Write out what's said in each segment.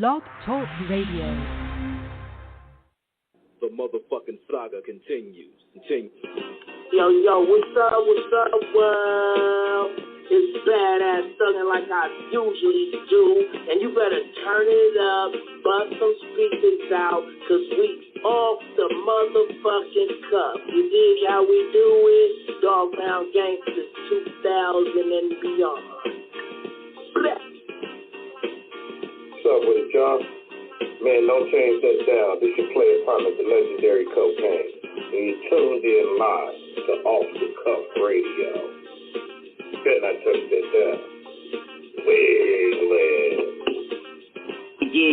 Blog Talk Radio. The motherfucking saga continues. Yo, what's up, world? It's badass thuggin' like I usually do, and you better turn it up, bust some speakers out, cause we off the motherfucking cuff. You dig how we do it? Dog Pound Gangsters 2000 and beyond. Bleh. What's up with it, John? Man, don't change that down. This your player partner, the legendary Cocaine. And you tuned in live to Off the Cuff Radio. Better not touch that down.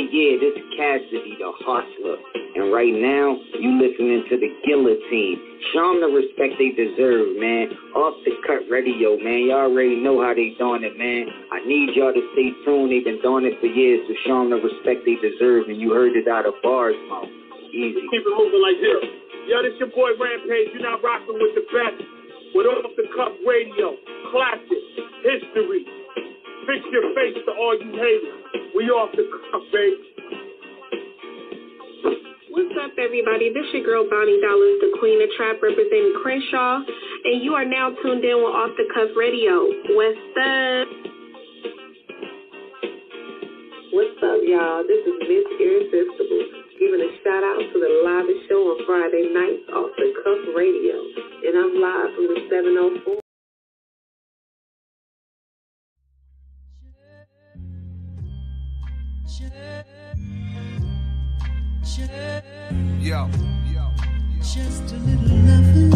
Yeah, this is Cassidy, the hustler. And right now, you listening to the Guillotine. Show them the respect they deserve, man. Off the Cut Radio, man. Y'all already know how they doing it, man. I need y'all to stay tuned. They've been doing it for years, so show them the respect they deserve. And you heard it out of bars, man. Easy. Keep it moving like this. Yo, this your boy Rampage. You're not rocking with the best. With Off the Cuff Radio. Classic. History. Fix your face to all you haters. We off the cuff, baby. What's up, everybody? This your girl, Bonnie Dollars, the Queen of Trap, representing Crenshaw, and you are now tuned in with Off the Cuff Radio. What's up? What's up, y'all? This is Miss Irresistible, giving a shout out to the live show on Friday nights, Off the Cuff Radio, and I'm live from the 704. Yo.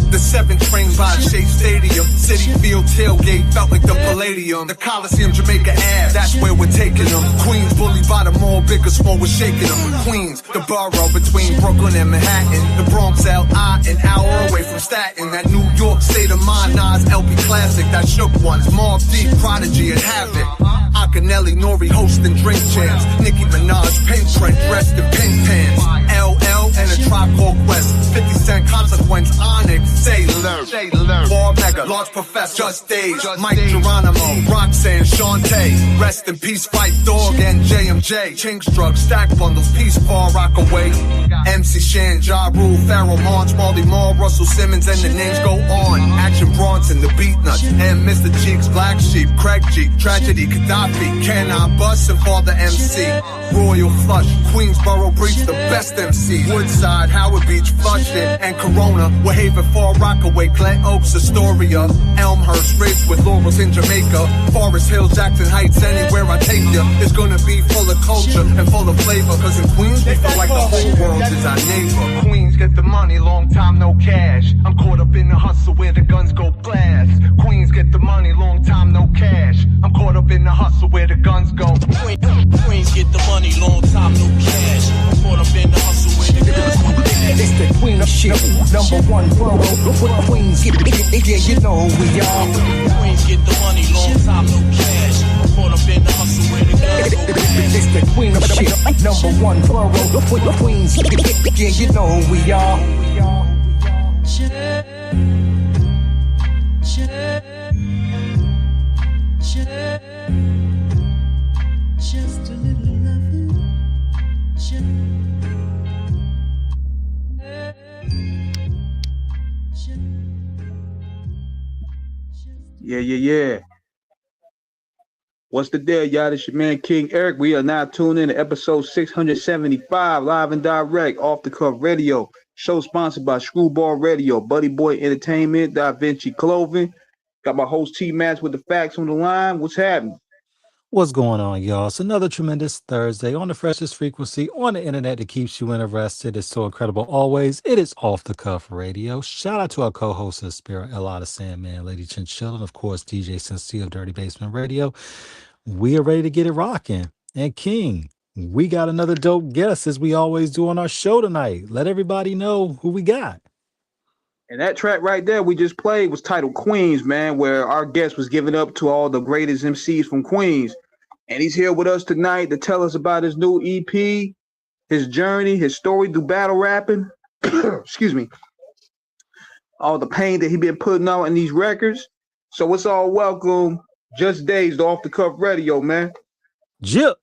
The 7th train by Shea Stadium, City Field tailgate felt like the Palladium. The Coliseum, Jamaica Ave, that's where we're taking them. Queens, bullied by the mall, bigger, small, we're shaking them. Queens, the borough between Brooklyn and Manhattan. The Bronx, L.I., an hour away from Staten. That New York state of mind, Nas, LP Classic, that shook ones. Mobb Deep, Prodigy, and Havoc. Akinelli, Nori hosting drink champs. Nicki Minaj, pink print, dressed in pink pants. LL and a Tribe Called Quest. 50 Cent, Consequence, Onyx, Sailor, War Mega, Large Professor, Jus Daze, Mike Geronimo, Roxanne, Shantae. Rest in peace, Fight Dog and JMJ. Chinks Drug, Stack Bundles, Peace Far Rockaway. MC Shan, Ja Rule, Pharoah Monch, Marley Marl, Russell Simmons, and the names go on. Action Bronson, the Beat Nuts, and Mr. Cheeks, Black Sheep, Craig G, Tragedy, Gaddafi, Can I Bust, and Father MC. Royal Flush, Queensboro Breach, the best MC. Woodside, Howard Beach, Flushing, and Corona. We're Haven, Far Rockaway, Glen Oaks, Astoria. Elmhurst, Ridge with Laurels in Jamaica. Forest Hill, Jackson Heights, anywhere I take you. It's gonna be full of culture and full of flavor. Cause in Queens, we feel like the whole world is our neighbor. Queens get the money, long time no cash. I'm caught up in the hustle where the guns go blast. Queens get the money, long time no cash. I'm caught up in the hustle where the guns go. Queens get the money, long time no cash. I'm caught up in the hustle where the guns go blast. It's the Queen of shit, #1 borough. With Queens, yeah, you know who we are. Queens get the money, long time no cash. I'm caught up in the hustle where the guns go blast. It's the Queen of shit, #1 borough. With Queens, yeah, you know who we are. Just a little loving. Yeah. What's the deal, y'all? This your man King Eric. We are now tuned in to episode 675, live and direct, Off the Cuff Radio. Show sponsored by Screwball Radio, Buddy Boy Entertainment, Da Vinci Clothing. Got my host T-Match with the facts on the line. What's happening? What's going on, y'all? It's another tremendous Thursday on the freshest frequency on the internet that keeps you interested. It's so incredible always. It is Off the Cuff Radio. Shout out to our co-hosts of Spirit Ella the Sandman, Lady Chinchilla, and of course DJ Sincere of Dirty Basement Radio. We are ready to get it rocking. And King, we got another dope guest as we always do on our show tonight. Let everybody know who we got. And that track right there we just played was titled Queens, man, where our guest was giving up to all the greatest MCs from Queens. And he's here with us tonight to tell us about his new EP, his journey, his story through battle rapping. Excuse me. All the pain that he been putting out in these records. So it's all welcome. Jus Daze, Off the Cuff Radio, man. Jip.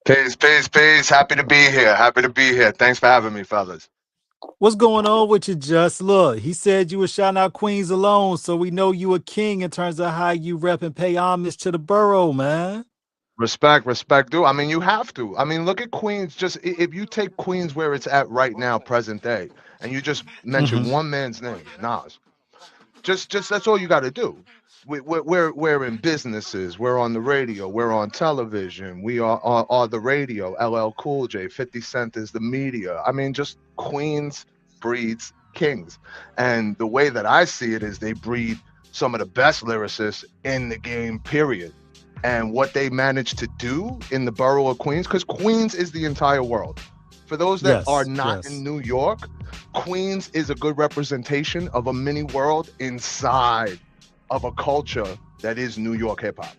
Peace, peace, peace. Happy to be here. Happy to be here. Thanks for having me, fellas. What's going on with you, Just? Look, he said you were shouting out Queens alone, so we know you a king in terms of how you rep and pay homage to the borough, man. Respect, respect, dude. I mean, you have to. I mean, look at Queens. Just if you take Queens where it's at right now, present day, and you just mention Mm-hmm. one man's name, Nas. Just that's all you got to do. We're in businesses. We're on the radio. We're on television. We are the radio. LL Cool J, 50 Cent is the media. I mean, just Queens breeds kings, and the way that I see it is they breed some of the best lyricists in the game. Period. And what they managed to do in the borough of Queens, because Queens is the entire world. For those that are Yes, not yes. in New York, Queens is a good representation of a mini world inside of a culture that is New York hip hop.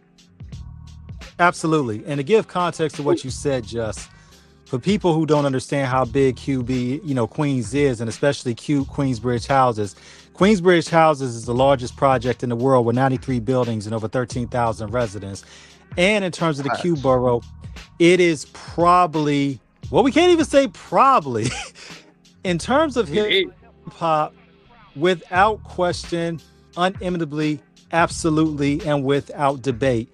Absolutely. And to give context to what you said, Just, for people who don't understand how big QB, Queens is, and especially Queensbridge Houses. Queensbridge Houses is the largest project in the world with 93 buildings and over 13,000 residents. And in terms of the Q Facts. borough, it is probably, well, we can't even say probably, in terms of hip hop, without question, unimitably, absolutely, and without debate,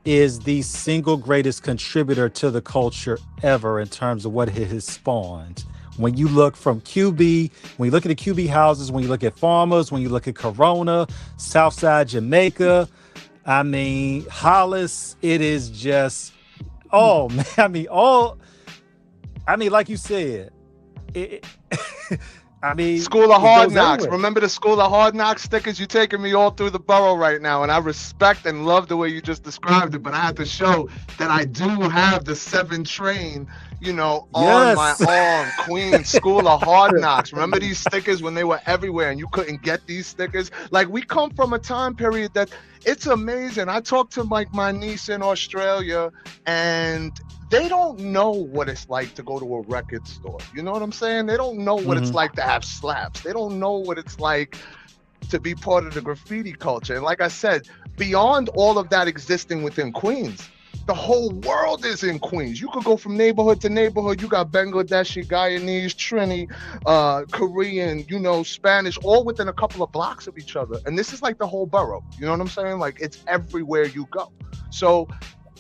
is the single greatest contributor to the culture ever in terms of what it has spawned. When you look from QB, when you look at the QB houses, when you look at Farmers, when you look at Corona, Southside Jamaica, I mean, Hollis, it is just, oh man, like you said, it, I mean, School of it Hard goes Knocks. everywhere. Remember the School of Hard Knocks stickers? You're taking me all through the borough right now, and I respect and love the way you just described it. But I had to show that I do have the 7 train, on my Yes. arm. Queens School of Hard Knocks. Remember these stickers when they were everywhere, and you couldn't get these stickers? Like, we come from a time period that it's amazing. I talked to my niece in Australia, and they don't know what it's like to go to a record store. You know what I'm saying? They don't know what it's Mhm. like to have slaps. They don't know what it's like to be part of the graffiti culture. And like I said, beyond all of that existing within Queens, the whole world is in Queens. You could go from neighborhood to neighborhood. You got Bangladeshi, Guyanese, Trini, Korean, Spanish, all within a couple of blocks of each other. And this is like the whole borough. You know what I'm saying? Like, it's everywhere you go. So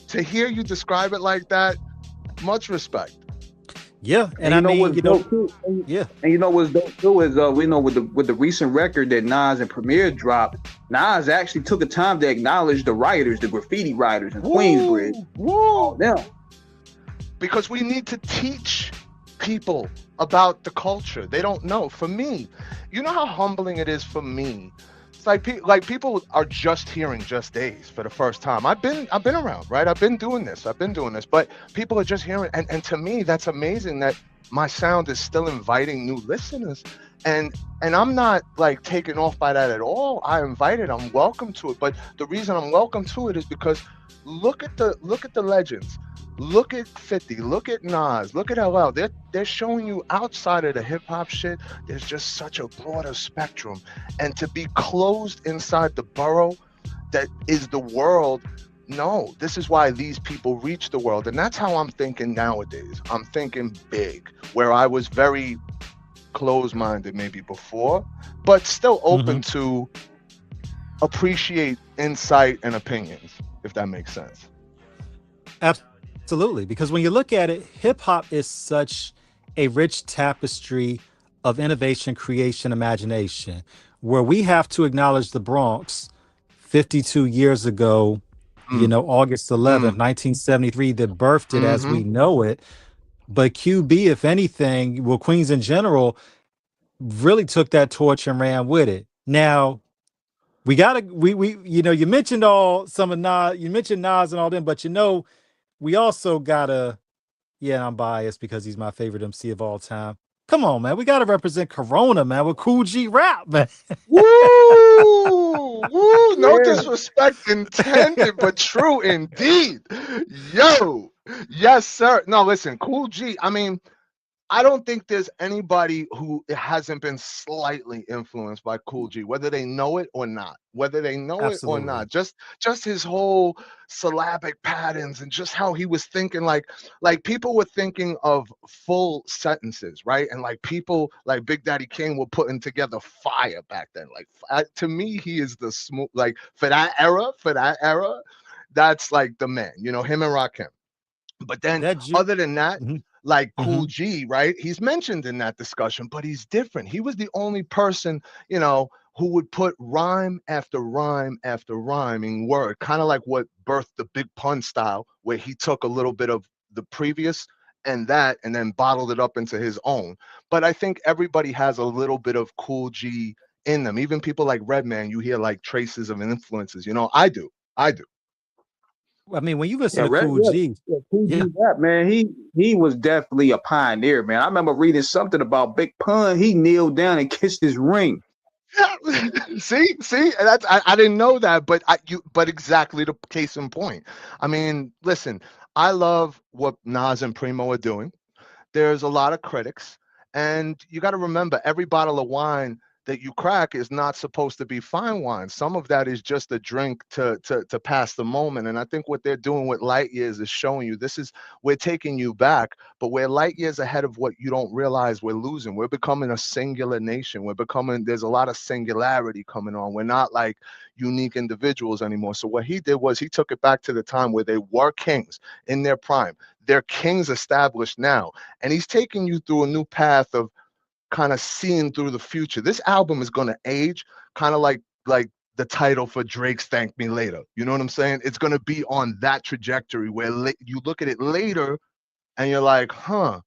to hear you describe it like that, much respect. Yeah, and you I know mean, what's dope too? yeah. And you know what's dope too is we know with the recent record that Nas and Premier dropped, Nas actually took the time to acknowledge the rioters, the graffiti writers in Queensbridge. Woo! Yeah. Because we need to teach people about the culture. They don't know. For me, you know how humbling it is for me. It's like people are just hearing Jus Daze for the first time. I've been around, right? I've been doing this, but people are just hearing, and to me, that's amazing that my sound is still inviting new listeners. And I'm not like taken off by that at all. I invited, I'm welcome to it. But the reason I'm welcome to it is because look at the legends. Look at 50, look at Nas, look at LL. They're showing you outside of the hip hop shit, there's just such a broader spectrum. And to be closed inside the borough that is the world, no, this is why these people reach the world. And that's how I'm thinking nowadays. I'm thinking big, where I was very closed-minded maybe before, but still open to appreciate insight and opinions, if that makes sense. Absolutely, because when you look at it, hip hop is such a rich tapestry of innovation, creation, imagination, where we have to acknowledge the Bronx 52 years ago, August 11th, 1973, that birthed it as we know it. But QB, if anything, well, Queens in general, really took that torch and ran with it. Now, we you mentioned some of Nas, you mentioned Nas and all them, but we also gotta, yeah, I'm biased because he's my favorite MC of all time. Come on, man. We gotta represent Corona, man, with Cool G rap, man. Woo! Woo! No disrespect intended, but true indeed. Yo! Yes, sir. No, listen, Cool G, I mean, I don't think there's anybody who hasn't been slightly influenced by Cool G, whether they know it or not. Whether they know it or Absolutely. not, just his whole syllabic patterns and just how he was thinking, like people were thinking of full sentences, right? And like people like Big Daddy Kane were putting together fire back then. Like to me, he is the smooth, like for that era, that's like the man. You know, him and Rakim. But then, That ju- other than that, Mhm, like Cool mhm. G, right? He's mentioned in that discussion, but he's different. He was the only person, who would put rhyme after rhyme after rhyme in word, kind of like what birthed the big pun style, where he took a little bit of the previous and then bottled it up into his own. But I think everybody has a little bit of Cool G in them. Even people like Redman, you hear like traces of influences. I do. I do. I mean, when you listen Yeah, to Cool yeah, G, yeah, Cool yeah, G Rap, man. He was definitely a pioneer, man. I remember reading something about Big Pun. He kneeled down and kissed his ring. See, and I didn't know that, but exactly the case in point. I mean, listen, I love what Nas and Primo are doing. There's a lot of critics, and you got to remember every bottle of wine that you crack is not supposed to be fine wine. Some of that is just a drink to pass the moment. And I think what they're doing with light years is showing you we're taking you back, but we're light years ahead of what you don't realize we're losing. We're becoming a singular nation. There's a lot of singularity coming on. We're not like unique individuals anymore. So what he did was he took it back to the time where they were kings in their prime. They're kings established now, and he's taking you through a new path of kind of seeing through the future. This album is going to age kind of like the title for Drake's Thank Me Later. You know what I'm saying? It's going to be on that trajectory where you look at it later and you're like, huh,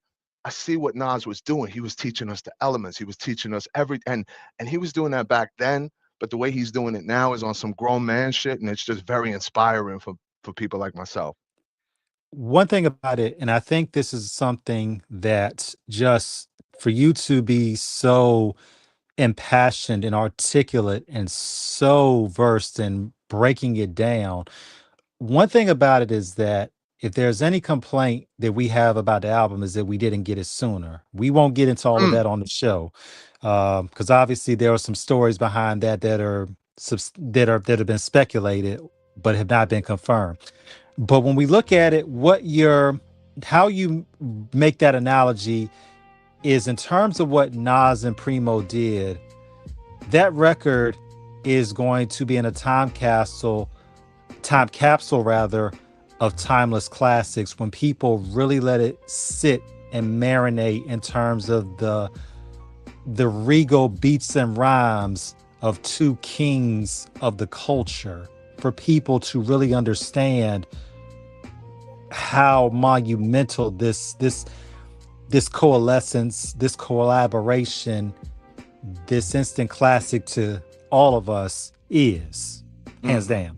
I see what Nas was doing. He was teaching us the elements. He was teaching us and he was doing that back then, but the way he's doing it now is on some grown man shit, and it's just very inspiring for people like myself. one thing about it, and I think this is something that just for you to be so impassioned and articulate and so versed in breaking it down. One thing about it is that if there's any complaint that we have about the album is that we didn't get it sooner. We won't get into all of Mm, that on the show because obviously there are some stories behind that are that have been speculated but have not been confirmed. But when we look at it, how you make that analogy is in terms of what Nas and Primo did. That record is going to be in a time capsule rather, of timeless classics when people really let it sit and marinate in terms of the regal beats and rhymes of two kings of the culture, for people to really understand how monumental this coalescence, this collaboration, this instant classic to all of us is, hands mm-hmm, down.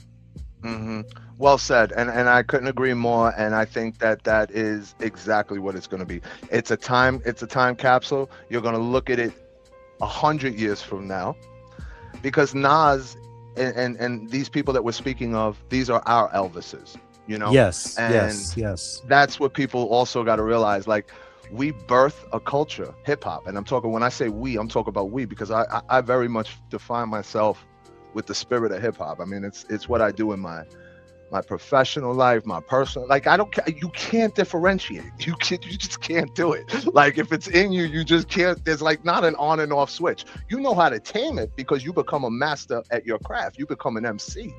mm-hmm. Well said, and I couldn't agree more. And I think that is exactly what it's going to be. It's a time capsule. You're going to look at it 100 years from now, because Nas and these people that we're speaking of, these are our Elvises, Yes, and yes, yes. that's what people also got to realize. Like, we birth a culture, hip hop, and I'm talking, when I say we, I'm talking about we, because I very much define myself with the spirit of hip hop. I mean, it's what I do in my professional life, my personal, like, I don't, you can't differentiate. You just can't do it. Like, if it's in you, you just can't. There's like not an on and off switch. You know how to tame it because you become a master at your craft. You become an MC,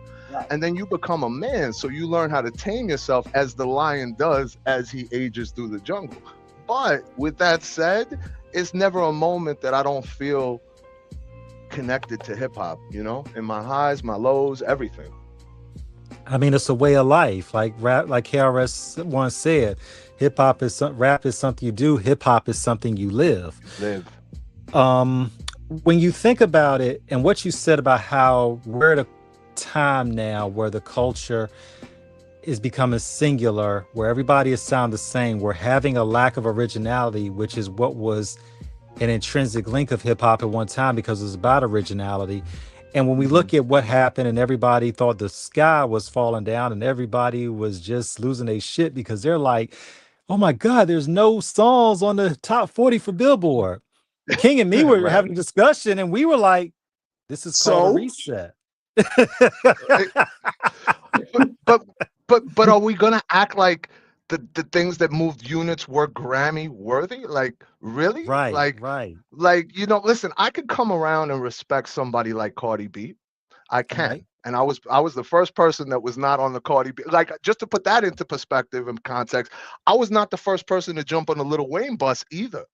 and then you become a man. So you learn how to tame yourself, as the lion does as he ages through the jungle. But with that said, it's never a moment that I don't feel connected to hip hop, in my highs, my lows, everything. I mean, it's a way of life. Like rap, like KRS once said, rap is something you do. Hip hop is something you live. Live. Um, when you think about it, and what you said about how we're at a time now where the culture is becoming singular, where everybody is sound the same, we're having a lack of originality, which is what was an intrinsic link of hip hop at one time, because it was about originality. And when we look at what happened and everybody thought the sky was falling down and everybody was just losing their shit because they're like, oh my God, there's no songs on the top 40 for Billboard. King and me were Right. having a discussion, and we were like, this is called a So reset. but but are we gonna act like the things that moved units were Grammy worthy? Like really? Right, right, Like listen, I could come around and respect somebody like Cardi B. I right. can. And I was the first person that was not on the Cardi B. Like, just to put that into perspective and context, I was not the first person to jump on the Lil Wayne bus either.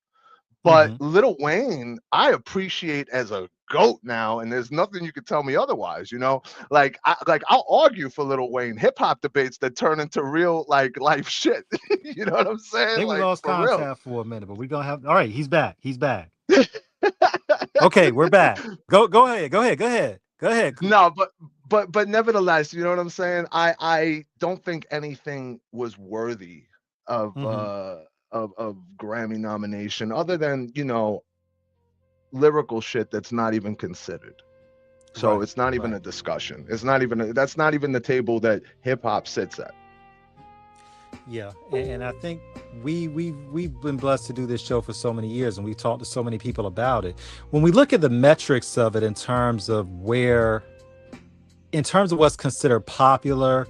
But Hmm. Lil Wayne, I appreciate as a goat now, and there's nothing you could tell me otherwise. I'll argue for Lil Wayne hip hop debates that turn into real like life shit. You know what I'm I saying? think we Like lost for real. contact for a minute, but we're gonna have all right, he's back. He's back. Okay, we're back. Go ahead, go ahead, go ahead, go ahead. No, but nevertheless, you know what I'm saying? I don't think anything was worthy of Hmm. uh of Grammy nomination other than, lyrical shit that's not even considered. So Right, it's not even right. a discussion. It's not even that's not even the table that hip hop sits at. Yeah, and I think we've been blessed to do this show for so many years, and we've talked to so many people about it. When we look at the metrics of it in terms of what's considered popular,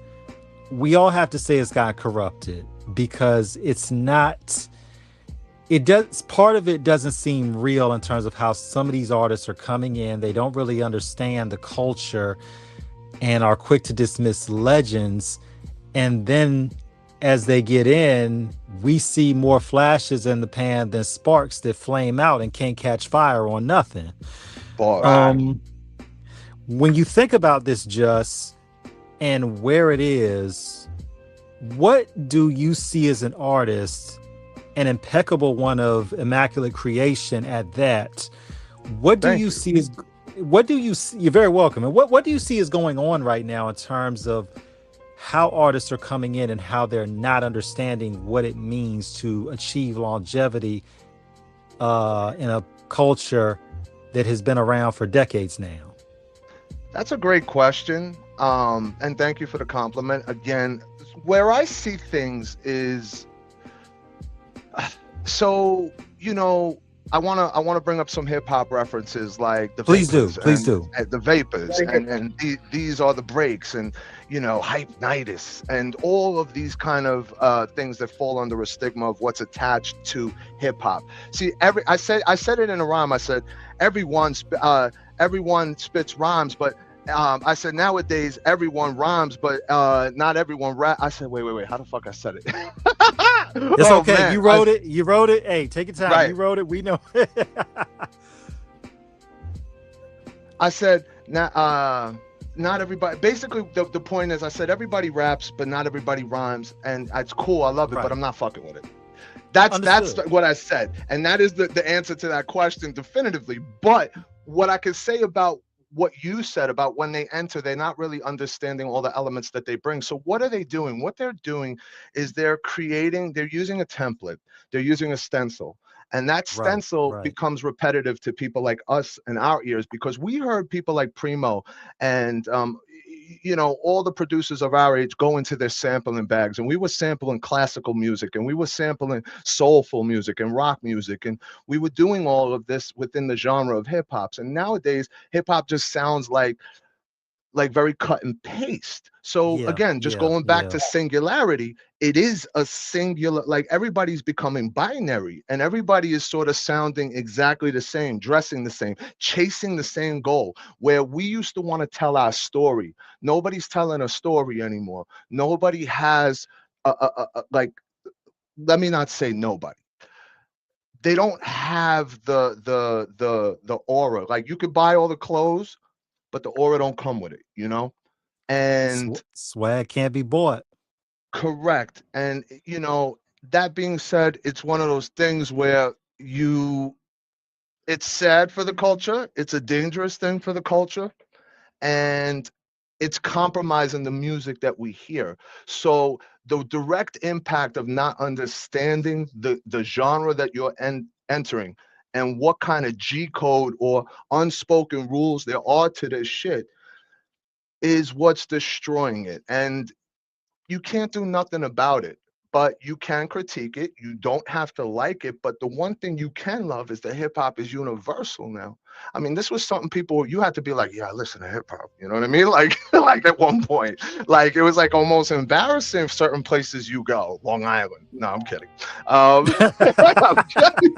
we all have to say it's got corrupted because it's not. It does part of it doesn't seem real in terms of how some of these artists are coming in. They don't really understand the culture and are quick to dismiss legends, and then as they get in, we see more flashes in the pan than sparks that flame out and can't catch fire on nothing. Bars. Um, when you think about this, Just and where it is, what do you see as an artist, an impeccable one of immaculate creation at that? What do Thank you you. see as what do you see? You're very welcome. And what do you see is going on right now in terms of how artists are coming in and how they're not understanding what it means to achieve longevity in a culture that has been around for decades now? That's a great question. And thank you for the compliment. Again, where I see things is so, I wanna bring up some hip hop references like the Please do. Vapors Please do. and the Vapors and these are the breaks and Hypnitis and all of these kind of things that fall under a stigma of what's attached to hip hop. See, I said it in a rhyme. I said everyone spits rhymes, but I said nowadays everyone rhymes, but not everyone rap. I said wait, how the fuck I said it? It's Oh okay. man, You wrote it. You wrote it. Hey, take your time. right. You wrote it. We know. I said not everybody. Basically, the point is, I said everybody raps, but not everybody rhymes, and it's cool. I love it, but Right. I'm not fucking with it. That's Understood. what I said, and that is the answer to that question definitively. But what I can say about what you said about when they enter, they're not really understanding all the elements that they bring. So what are they doing? What they're doing is they're using a template, they're using a stencil. And that Right. stencil Right. becomes repetitive to people like us and our ears because we heard people like Primo and all the producers of our age go into their sampling bags, and we were sampling classical music, and we were sampling soulful music and rock music, and we were doing all of this within the genre of hip hops. And nowadays, hip hop just sounds like very cut and paste. So Yeah. again, just Yeah. going back Yeah. to singularity, it is a singular, like everybody's becoming binary and everybody is sort of sounding exactly the same, dressing the same, chasing the same goal. Where we used to want to tell our story, nobody's telling a story anymore. Nobody has like, let me not say nobody. They don't have the aura. Like you could buy all the clothes, but the aura don't come with it. And Swag can't be bought. correct. And that being said, it's one of those things where it's sad for the culture, it's a dangerous thing for the culture, and it's compromising the music that we hear. So the direct impact of not understanding the genre that you're entering and what kind of G code or unspoken rules there are to this shit is what's destroying it. And you can't do nothing about it. but you can critique it. You don't have to like it, but the one thing you can love is that hip hop is universal now. I mean, this was something people you had to be like, yeah, I listen to hip hop. You know what I mean? Like, like at one point, like it was like almost embarrassing certain places you go. Long Island. No, I'm kidding. I'm kidding. I'm kidding.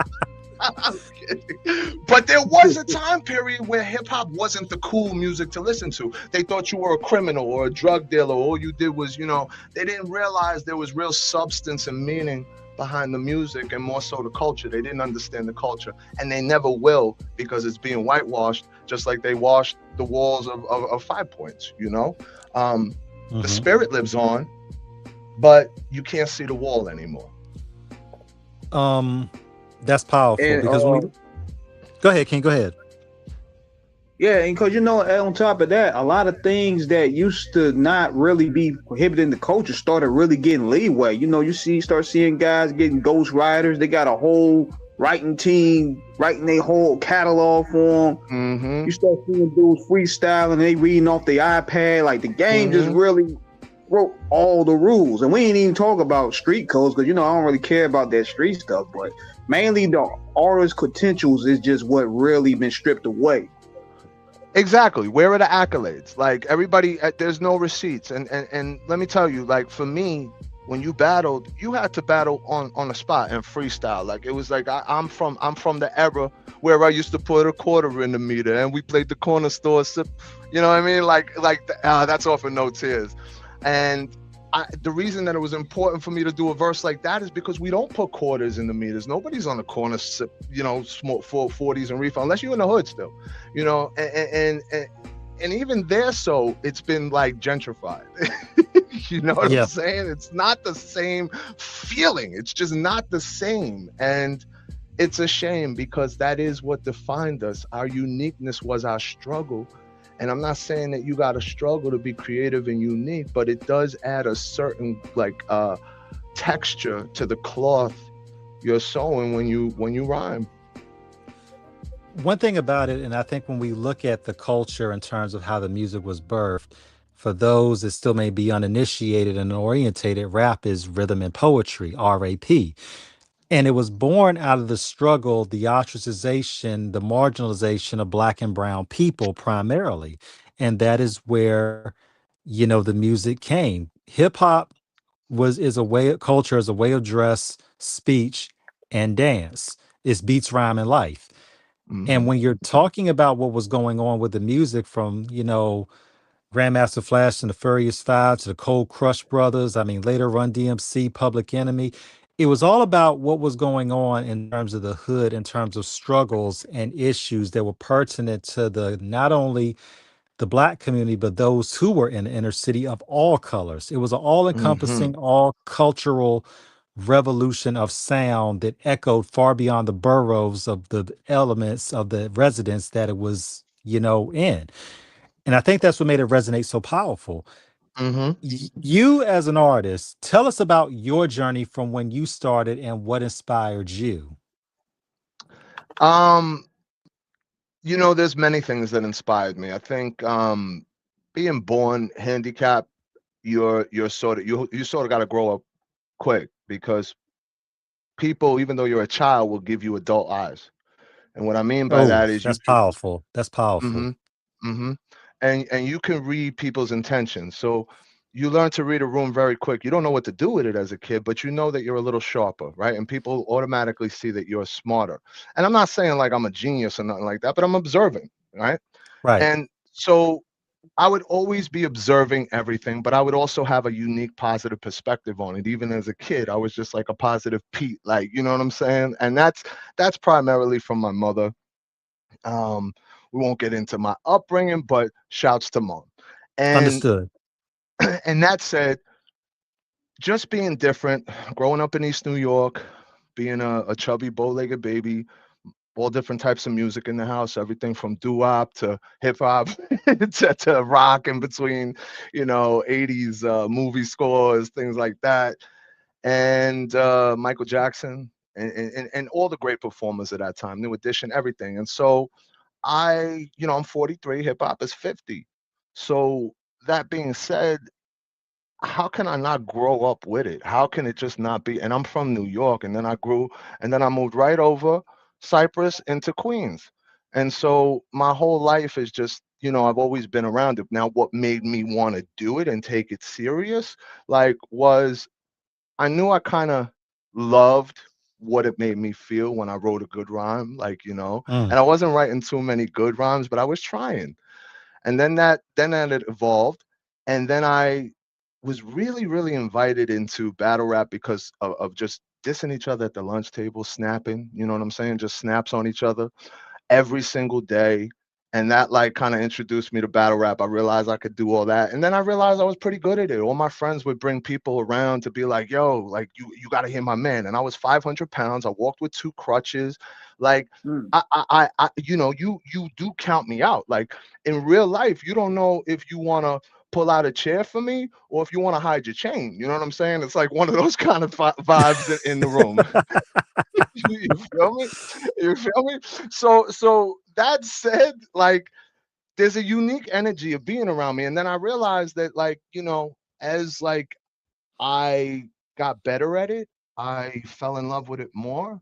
But there was a time period where hip hop wasn't the cool music to listen to. They thought you were a criminal or a drug dealer. All you did was, they didn't realize there was real substance and meaning behind the music and more so the culture. They didn't understand the culture, and they never will because it's being whitewashed, just like they washed the walls of 5 Points. The spirit lives on, but you can't see the wall anymore. That's powerful because when we go ahead, King, go ahead. Yeah, and because on top of that, a lot of things that used to not really be prohibited in the culture started really getting leeway. You start seeing guys getting ghost writers. They got a whole writing team writing their whole catalog for them. You start seeing dudes freestyling, they reading off the iPad. Like the game just really wrote all the rules. And we ain't even talk about street codes because I don't really care about that street stuff, but mainly the artist potentials is just what really been stripped away. Exactly. Where are the accolades? Like everybody, there's no receipts. And let me tell you, like for me, when you battled, you had to battle on the spot and freestyle. Like it was like I'm from the era where I used to put a quarter in the meter and we played the corner store sip. You know what I mean? That's off of No Tears. And the reason that it was important for me to do a verse like that is because we don't put quarters in the meters. Nobody's on the corner, smoke 40s and reefer unless you're in the hood still, and even there, so it's been like gentrified. You know what I'm saying? It's not the same feeling. It's just not the same. And it's a shame because that is what defined us. Our uniqueness was our struggle. And I'm not saying that you got to struggle to be creative and unique, but it does add a certain texture to the cloth you're sewing when you rhyme. One thing about it, and I think when we look at the culture in terms of how the music was birthed, for those that still may be uninitiated and orientated, rap is rhythm and poetry, RAP. And it was born out of the struggle, the ostracization, the marginalization of Black and brown people primarily. And that is where, the music came. Hip hop is a way of culture, is a way of dress, speech, and dance. It's beats, rhyme, and life. And when you're talking about what was going on with the music from, Grandmaster Flash and the Furious Five to the Cold Crush Brothers, I mean, later Run DMC, Public Enemy, it was all about what was going on in terms of the hood, in terms of struggles and issues that were pertinent to not only the Black community, but those who were in the inner city of all colors. It was an all-encompassing, all cultural revolution of sound that echoed far beyond the boroughs of the elements of the residents that it was, in. And I think that's what made it resonate so powerful. You as an artist, tell us about your journey from when you started and what inspired you. There's many things that inspired me. I think being born handicapped, you sort of got to grow up quick because people, even though you're a child, will give you adult eyes. And what I mean by that is that's powerful. That's powerful. And you can read people's intentions. So you learn to read a room very quick. You don't know what to do with it as a kid, but you know that you're a little sharper, right? And people automatically see that you're smarter. And I'm not saying like I'm a genius or nothing like that, but I'm observing, right? Right. And so I would always be observing everything, but I would also have a unique positive perspective on it. Even as a kid, I was just like a positive Pete, like, you know what I'm saying? And that's primarily from my mother. We won't get into my upbringing, but shouts to mom. And understood. And that said, just being different, growing up in East New York, being a chubby, bow-legged baby, all different types of music in the house, everything from doo-wop to hip-hop to rock in between, 80s movie scores, things like that. And Michael Jackson and all the great performers at that time, New Edition, everything. And so I'm 43, hip-hop is 50. So that being said, how can I not grow up with it? How can it just not be? And I'm from New York, and then I grew, and then I moved right over Cyprus into Queens. And so my whole life is just, I've always been around it. Now, what made me want to do it and take it serious, like, was I knew I kind of loved what it made me feel when I wrote a good rhyme, Mm. and I wasn't writing too many good rhymes, but I was trying. And then that it evolved, and then I was really, really invited into battle rap because of just dissing each other at the lunch table, snapping, you know what I'm saying? Just snaps on each other every single day. And that like kind of introduced me to battle rap. I realized I could do all that. And then I realized I was pretty good at it. All my friends would bring people around to be like, yo, like you gotta hear my man. And I was 500 pounds. I walked with two crutches. Like Mm. you do count me out. Like in real life, you don't know if you wanna pull out a chair for me or if you want to hide your chain. You know what I'm saying? It's like one of those kind of vibes in the room. You feel me? You feel me? So that said, like there's a unique energy of being around me. And then I realized that like, as like I got better at it, I fell in love with it more.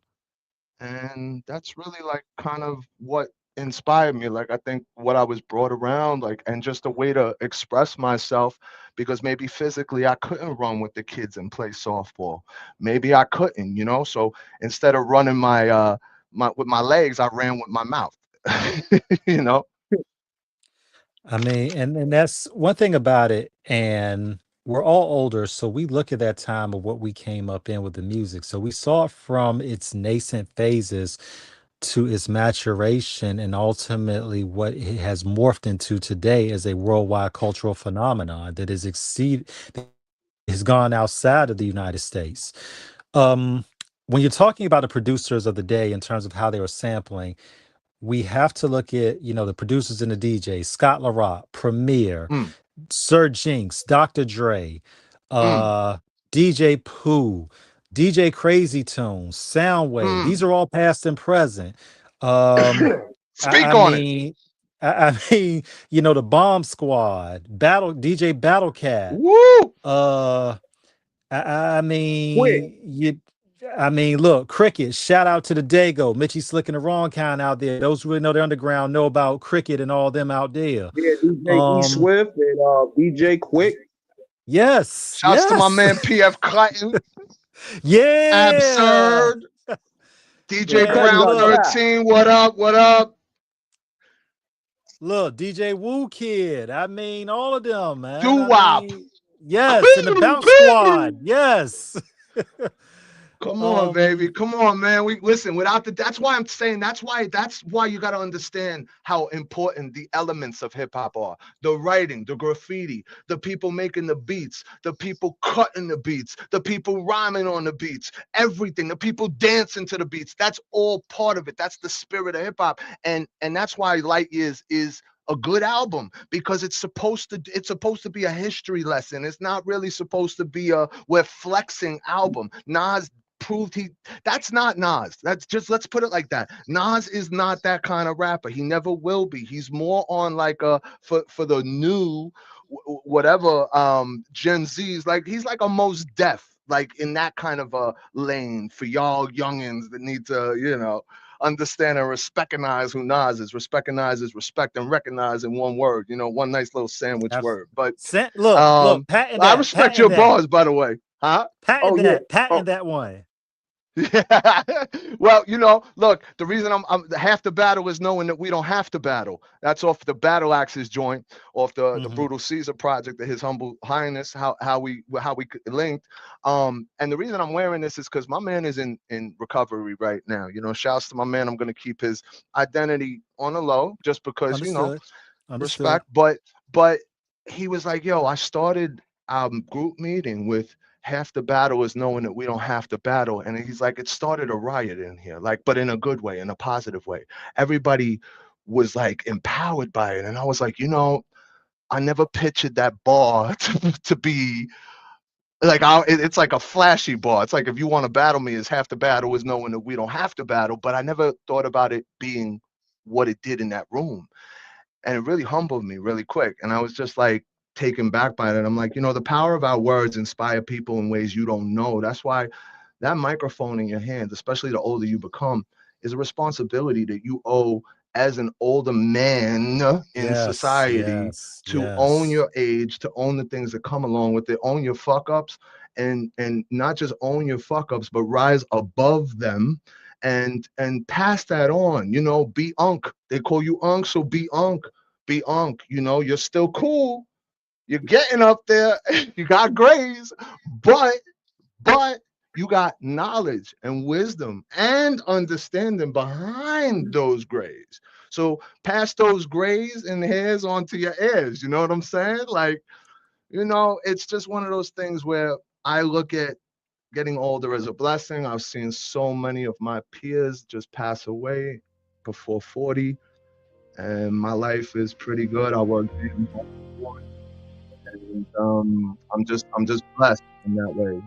And that's really like kind of what inspired me. Like I think what I was brought around, like, and just a way to express myself, because maybe physically I couldn't run with the kids and play softball. Maybe I couldn't, so instead of running my with my legs, I ran with my mouth. you know I mean, and that's one thing about it. And we're all older, so we look at that time of what we came up in with the music. So we saw it from its nascent phases to its maturation and ultimately what it has morphed into today as a worldwide cultural phenomenon that has gone outside of the United States. Um, when you're talking about the producers of the day in terms of how they were sampling, we have to look at, the producers and the DJs, Scott LaRock, Premier, mm, Sir Jinx, Dr. Dre, mm, uh, DJ Pooh, DJ Crazy Tunes, Soundwave. mm. These are all past and present. Um, I, Speak I on it. mean, I mean, the Bomb Squad, DJ Battle Cat. Woo! Uh, I Quick. mean, look, Cricket. Shout out to the Dago, Mitchie Slick and the Wrong Kind out there. Those who really know the underground know about Cricket and all them out there. Yeah, DJ E Um, Swift and DJ Quick. yes, Shouts to my yes, man PF Cutton, yeah, Absurd, DJ Yeah, Cutting man. Brown got Look, got. 13. What up? What up? look, DJ Woo Kid. I mean, all of them, man. Doo I wop. mean, yes, and the Bounce Squad. Yes. Come on, baby. um, Come on, man. We listen without the that's why I'm saying that's why you gotta understand how important the elements of hip hop are. The writing, the graffiti, the people making the beats, the people cutting the beats, the people rhyming on the beats, everything, the people dancing to the beats. That's all part of it. That's the spirit of hip hop. And that's why Light Years is a good album, because it's supposed to be a history lesson. It's not really supposed to be a we're flexing album. Nas proved that's not Nas. That's just, let's put it like that. Nas is not that kind of rapper. He never will be. He's more on like a for the new whatever Gen Z's, like he's like a most deaf, like in that kind of a lane for y'all youngins that need to, understand and recognize who Nas is. Recognize is respect and recognize in one word, one nice little sandwich abs- word. But look, patent I that, respect patent your that, bars, by the way. Huh? Oh yeah. patent Oh that one. Yeah. Well, look, the reason I'm half the battle is knowing that we don't have to battle. That's off the Battle Axes joint, off the Hmm. Brutal Caesar project that His Humble Highness, how we linked. And the reason I'm wearing this is because my man is in recovery right now. Shouts to my man. I'm gonna keep his identity on the low just because, Understood. Understood. respect. But he was like, yo, I started group meeting with half the battle is knowing that we don't have to battle. And he's like, it started a riot in here, like, but in a good way, in a positive way. Everybody was like empowered by it. And I was like, I never pictured that bar to be like, it's like a flashy bar. It's like, if you want to battle me, is half the battle is knowing that we don't have to battle. But I never thought about it being what it did in that room. And it really humbled me really quick. And I was just like, taken back by that. I'm like, the power of our words inspire people in ways you don't know. That's why that microphone in your hands, especially the older you become, is a responsibility that you owe as an older man in Yes, society, yes, to own yes. your age, to own the things that come along with it, own your fuck ups, and not just own your fuck ups, but rise above them and pass that on. Be unk. They call you unk, so be unk. Be unk. You're still cool. You're getting up there. You got grades, but but you got knowledge and wisdom and understanding behind those grades. So pass those grades and hairs onto your heirs. You know what I'm saying? Like, it's just one of those things where I look at getting older as a blessing. I've seen so many of my peers just pass away before 40, and my life is pretty good. I work damn hard, and I'm just blessed in that way.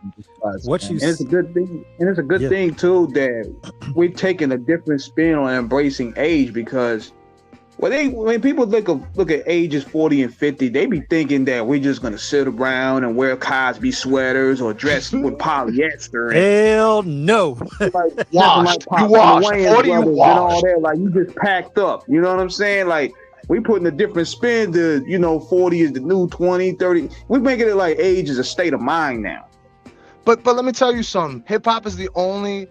I'm just blessed, What you man. And it's a good thing. And it's a good yeah. thing too that we're taking a different spin on embracing age, because when people look at ages 40 and 50, they be thinking that we're just gonna sit around and wear Cosby sweaters or dress with polyester and Hell no. like looking like Washed. You Pops and the washed. Wayans 40, you brothers and all washed. that. Like you just packed up. You know what I'm saying? Like we putting a different spin to 40 is the new 20, 30. We're making it like age is a state of mind now. But let me tell you something. Hip hop is the only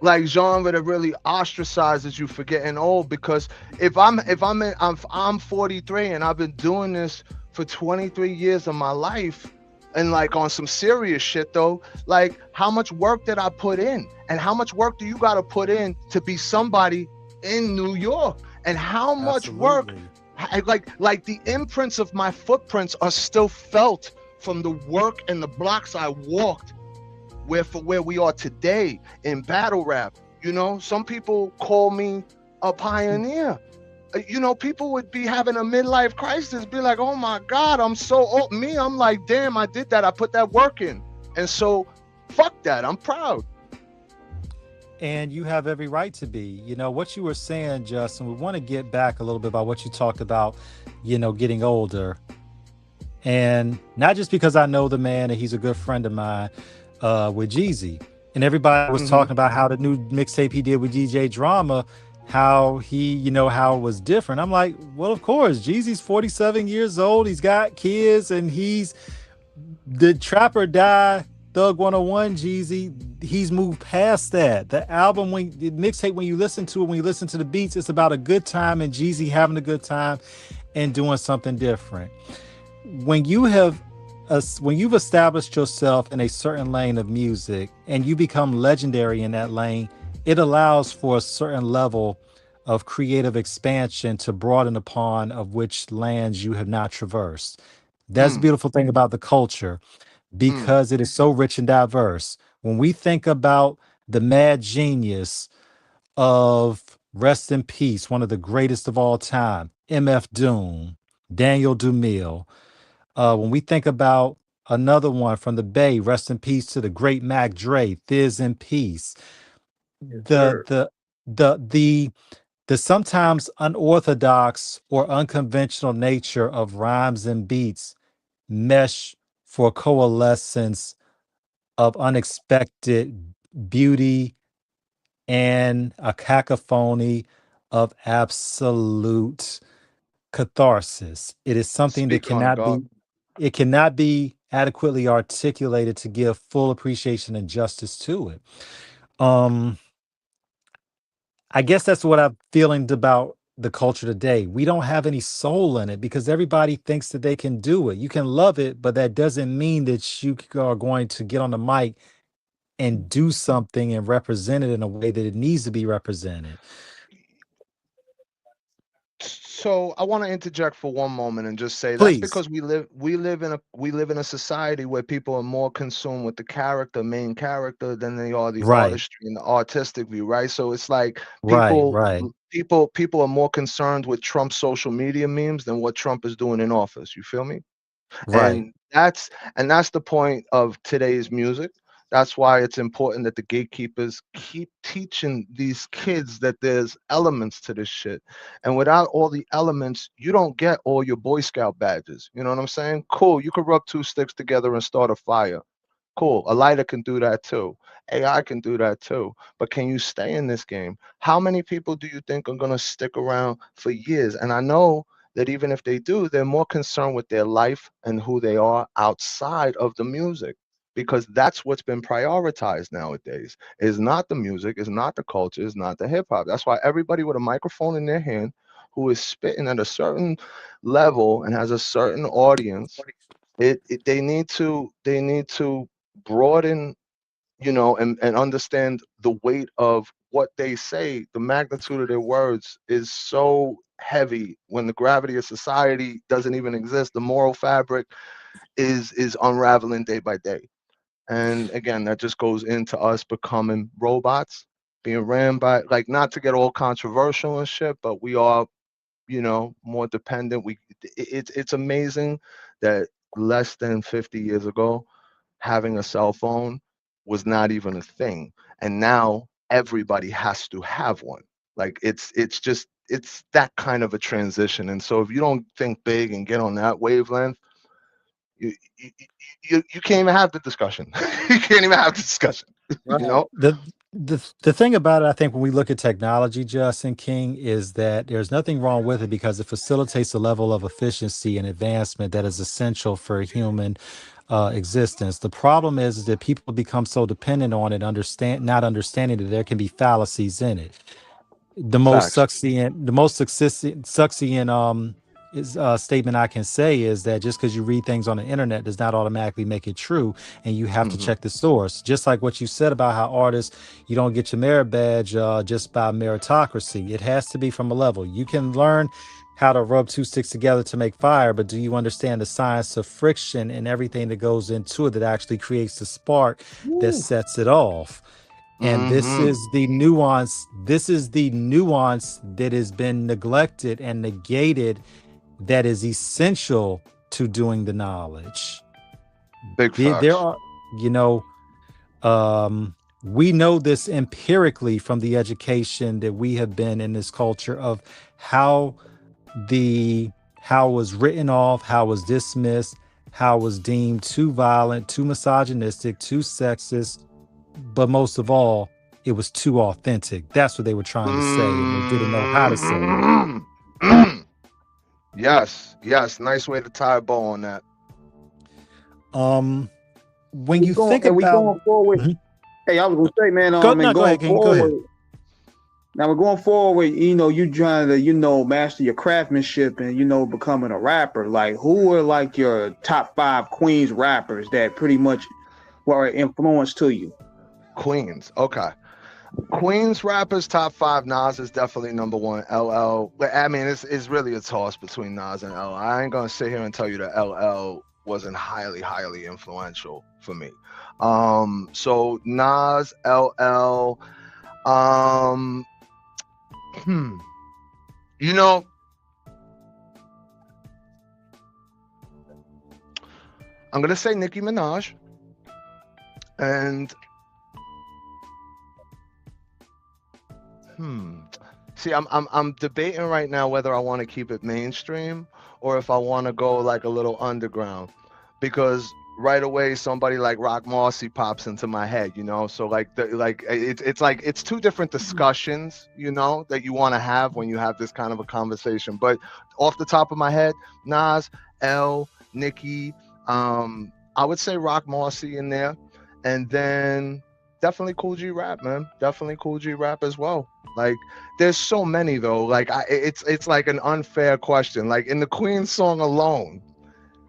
like genre that really ostracizes you for getting old. Because I'm 43 and I've been doing this for 23 years of my life, and like on some serious shit though, like how much work did I put in, and how much work do you got to put in to be somebody in New York, and how much work, like the imprints of my footprints are still felt from the work and the blocks I walked for where we are today in battle rap. Some people call me a pioneer. People would be having a midlife crisis, be like, oh my God, I'm so old. I'm like, damn, I did that. I put that work in. And so fuck that. I'm proud. And you have every right to be. What you were saying, Justin, we want to get back a little bit about what you talked about, getting older. And not just because I know the man and he's a good friend of mine, with Jeezy. And everybody was talking about how the new mixtape he did with DJ Drama, how he, how it was different. I'm like, well, of course, Jeezy's 47 years old. He's got kids, and he's the Trap or Die Thug 101 Jeezy. He's moved past that. The album, the mixtape, when you listen to the beats, it's about a good time and Jeezy having a good time and doing something different. When you've established yourself in a certain lane of music and you become legendary in that lane, it allows for a certain level of creative expansion to broaden upon of which lands you have not traversed. That's the beautiful thing about the culture, because it is so rich and diverse. When we think about the mad genius of, rest in peace, one of the greatest of all time, MF Doom, Daniel DeMille. When we think about another one from the Bay, rest in peace to the great Mac Dre, Thiz in peace. The sometimes unorthodox or unconventional nature of rhymes and beats mesh for coalescence of unexpected beauty and a cacophony of absolute catharsis. It is something that Speak on it, God. cannot be adequately articulated to give full appreciation and justice to it. I guess that's what I'm feeling about the culture today. We don't have any soul in it because everybody thinks that they can do it. You can love it, but that doesn't mean that you are going to get on the mic and do something and represent it in a way that it needs to be represented. So I want to interject for one moment and just say that's Please. because we live in a society where people are more consumed with the main character, than they are the Right. artistry and the artistic view, right? So it's like Right. people Right. people are more concerned with Trump's social media memes than what Trump is doing in office. You feel me? Right. And that's the point of today's music. That's why it's important that the gatekeepers keep teaching these kids that there's elements to this shit. And without all the elements, you don't get all your Boy Scout badges. You know what I'm saying? Cool, you could rub two sticks together and start a fire. Cool. A lighter can do that too. AI can do that too. But can you stay in this game? How many people do you think are going to stick around for years? And I know that even if they do, they're more concerned with their life and who they are outside of the music, because that's what's been prioritized nowadays. Is not the music, is not the culture, is not the hip hop. That's why everybody with a microphone in their hand who is spitting at a certain level and has a certain audience, they need to broaden, and understand the weight of what they say. The magnitude of their words is so heavy when the gravity of society doesn't even exist. The moral fabric is unraveling day by day. And again, that just goes into us becoming robots, being ran by, like, not to get all controversial and shit, but we are, more dependent. It's amazing that less than 50 years ago, having a cell phone was not even a thing, and now everybody has to have one. Like, it's that kind of a transition. And so if you don't think big and get on that wavelength, you can't even have the discussion. You can't even have the discussion. you Right. know The thing about it, I think, when we look at technology, Justin King, is that there's nothing wrong with it because it facilitates a level of efficiency and advancement that is essential for human existence. The problem is that people become so dependent on it, not understanding that there can be fallacies in it. Facts. The most succinct is statement I can say is that just because you read things on the internet does not automatically make it true, and you have to Hmm. check the source. Just like what you said about how artists, you don't get your merit badge just by meritocracy. It has to be from a level. You can learn how to rub two sticks together to make fire, but do you understand the science of friction and everything that goes into it that actually creates the spark that Woo. sets it off? And this Hmm. is the nuance. This is the nuance that has been neglected and negated, that is essential to doing the knowledge. Big There facts. are, you know, we know this empirically from the education that we have been in this culture of how the how it was written off, how it was dismissed, how it was deemed too violent, too misogynistic, too sexist, but most of all, it was too authentic. That's what they were trying to say, and they didn't know how to say it. Mm. Mm. Yes, yes. Nice way to tie a bow on that. Um, when We you going think and we about, going forward. Mhm. Hey, I was gonna say, man, Go and no, go going ahead, King. Go ahead. forward. Now we're going forward. You trying to, master your craftsmanship and becoming a rapper. Like, who are like your top 5 Queens rappers that pretty much were an influence to you? Queens. Okay. Queens rappers top 5. Nas is definitely number 1. LL. I mean, it's really a toss between Nas and LL. I ain't gonna sit here and tell you that LL wasn't highly influential for me. So Nas, LL. Um, hmm. You know, I'm gonna say Nicki Minaj, and hmm. See, I'm debating right now whether I want to keep it mainstream or if I want to go like a little underground, because right away somebody like Rock Marcy pops into my head, So it's two different discussions, that you want to have when you have this kind of a conversation. But off the top of my head, Nas, L, Nicki, I would say Rock Marcy in there, and then definitely Cool G Rap, man. Definitely Cool G Rap as well. Like, there's so many though. Like, it's like an unfair question. Like, in the Queen song alone,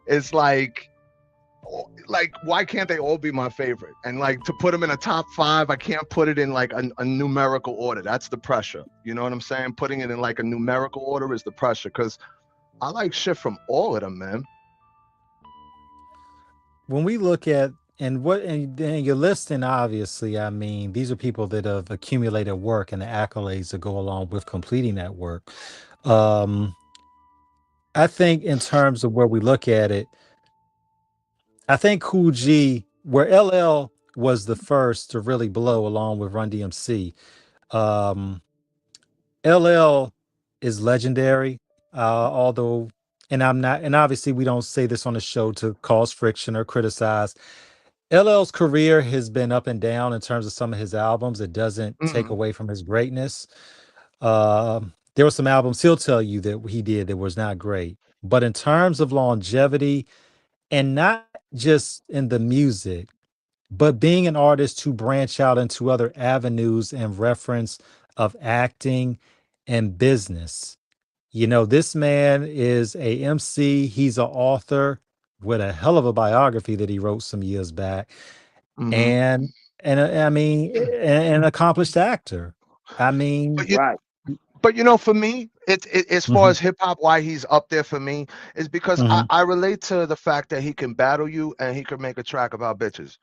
it's like why can't they all be my favorite? And like, to put them in a top 5, I can't put it in like a numerical order. That's the pressure. You know what I'm saying? Putting it in like a numerical order is the pressure, because I like shit from all of them, man. When we look at and you're listing, obviously, I mean, these are people that have accumulated work and the accolades that go along with completing that work. Um, I think in terms of where we look at it, I think Cool G, where LL, was the first to really blow along with Run DMC. Um, LL is legendary, although, and I'm not, and obviously we don't say this on the show to cause friction or criticize. LL's career has been up and down in terms of some of his albums. It doesn't take Mhm. away from his greatness. There were some albums he'll tell you that he did that was not great. But in terms of longevity, and not just in the music, but being an artist to branch out into other avenues and reference of acting and business. You know, this man is a MC, he's an author with a hell of a biography that he wrote some years back, Mhm. and I mean, an accomplished actor. I mean, But you But for me, as far mhm, as hip hop, why he's up there for me is because I, mhm. I relate to the fact that he can battle you and he can make a track about bitches.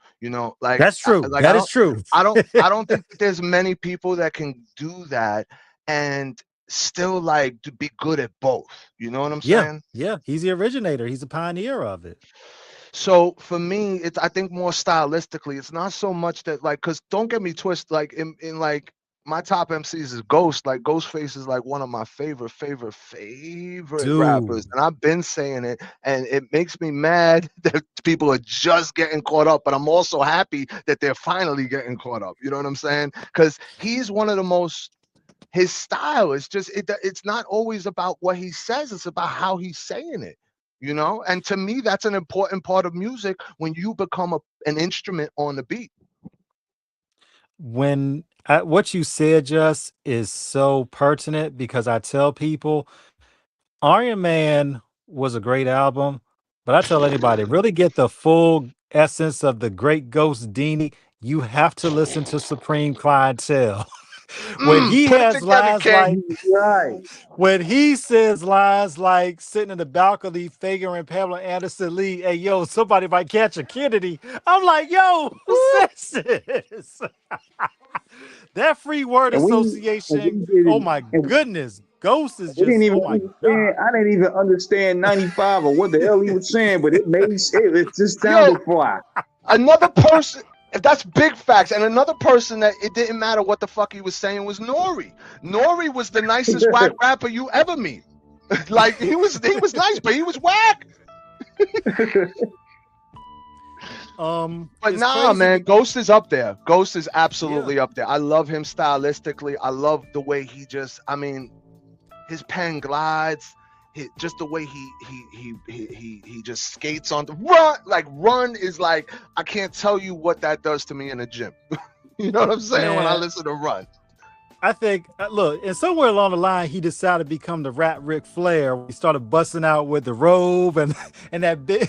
That's true. Like That is true. I don't think that there's many people that can do that and still like to be good at both. You know what I'm Yeah, saying? yeah. He's the originator. He's a pioneer of it. So for me, it's I think more stylistically, it's not so much that like because don't get me twisted, like in like my top MCs is Ghost. Like Ghostface is like one of my favorite rappers, Dude. and I've been saying it, and it makes me mad that people are just getting caught up. But I'm also happy that they're finally getting caught up. You know what I'm saying? Because he's one of the most his style is just it's not always about what he says, it's about how he's saying it. And to me that's an important part of music when you become an instrument on the beat. When what you said just is so pertinent because I tell people Iron Man was a great album, but I tell anybody really get the full essence of the great Ghost Dini, you have to listen to Supreme Clientele. When he Put it has together, lines King. like when he says lines like sitting in the balcony figuring Pamela Anderson Lee, hey yo, somebody might catch a Kennedy. I'm like, yo, who says this? That free word And we association, did oh it, my and goodness. Ghost is we didn't just, even oh my understand. God. I didn't even understand 95 or what the hell he was saying, but it just Yo, sounded fly. another person, if that's big facts, and another person that it didn't matter what the fuck he was saying was Nori was the nicest whack rapper you ever meet. Like he was nice, but he was whack. But It's nah, crazy. man, Ghost is up there. Ghost is Yeah. absolutely up there. I love him stylistically. I love the way he just, I mean, his pen glides, just the way he just skates on the run. Like run is like I can't tell you what that does to me in the gym. You know what I'm saying when I Man, listen to Run. I think look, and somewhere along the line, he decided to become the rap Ric Flair. He started busting out with the robe and and that big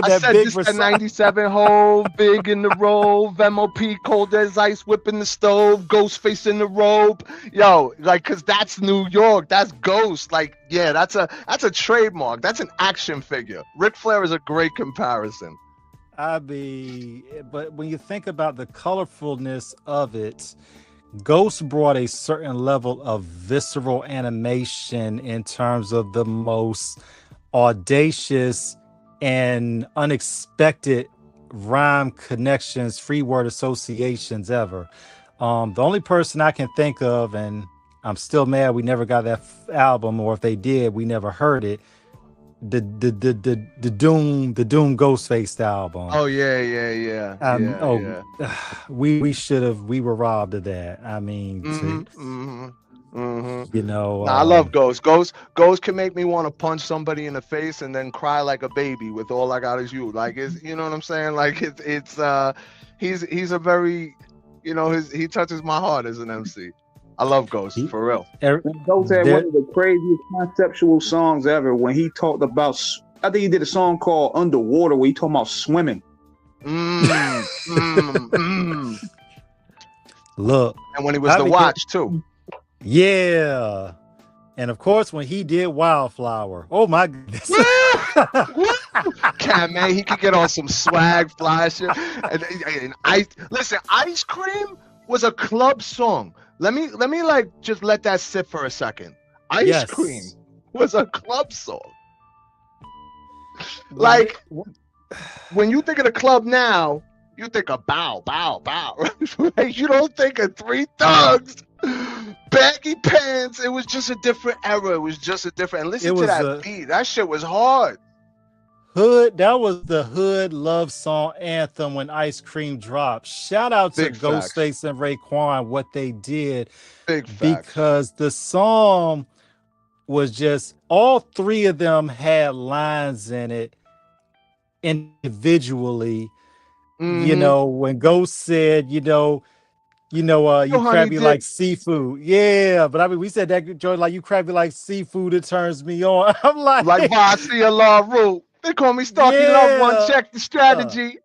I that said big this that Versace. 97 hole, big in the robe, MOP cold as ice, whipping the stove, Ghostface in the robe. Yo, like, cause that's New York. That's Ghost. Like, yeah, that's a trademark. That's an action figure. Ric Flair is a great comparison. I mean, but when you think about the colorfulness of it, Ghost brought a certain level of visceral animation in terms of the most audacious and unexpected rhyme connections, free word associations ever. The only person I can think of, and I'm still mad we never got that album, or if they did, we never heard it. The Doom Ghostface album. Oh yeah. We were robbed of that. I mean, Mm-hmm. Mm-hmm. Mm-hmm. you know, Nah, I love Ghost. Ghost can make me want to punch somebody in the face and then cry like a baby with all I got is you. Like it's you know what I'm saying? Like it's he's a very he touches my heart as an MC. I love Ghost for real. Ghost had one of the craziest conceptual songs ever when he talked about. I think he did a song called "Underwater" where he talking about swimming. Look, and when he was the Watch too. Yeah, and of course when he did Wildflower. Oh my goodness. Cat man, he could get on some swag, fly shit. And Ice Cream was a club song. Let me like just let that sit for a second. Ice Cream was a club song. Like when you think of the club now, You think of bow, bow, bow. You don't think of Three Thugs, baggy pants. It was just a different era. It was just a different. And listen It to was that a beat. That shit was hard. hood. That was the hood love song anthem when Ice Cream dropped. Shout out to Big facts. Ghostface and Raekwon, what they did, Big facts. because the song was just, all three of them had lines in it individually. You Mm-hmm. know, when Ghost said, you Yo, honey crabby dip. like seafood. Yeah, but I mean, we said that joint like you crabby like seafood. It turns me on. I'm like, Like Vasia La Rue. They call me Stalky Love One. yeah. Check the strategy.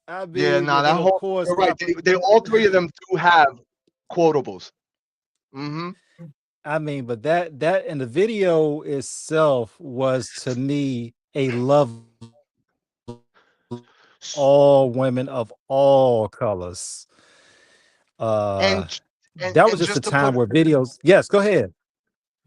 I Yeah, mean, nah, but that then of whole. course, You're right. They all three of them do have quotables. Mm-hmm. I mean, but that and the video itself was to me a love all women of all colors. Uh, And that was and just a just to time put where videos. Yes, go ahead.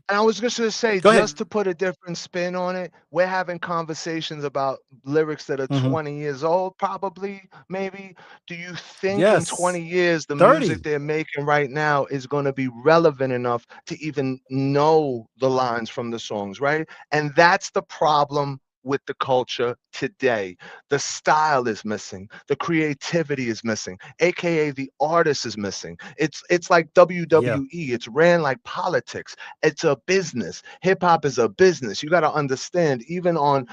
And I was just gonna say, Go ahead. just to put a different spin on it, we're having conversations about lyrics that are Mhm. 20 years old, probably, maybe. Do you think in Yes, 20 years the music 30. they're making right now is going to be relevant enough to even know the lines from the songs, right? And that's the problem with the culture today. The style is missing, the creativity is missing, aka the artist is missing. It's like Yeah. WWE, it's ran like politics. It's a business. Hip hop is a business. You got to understand, even on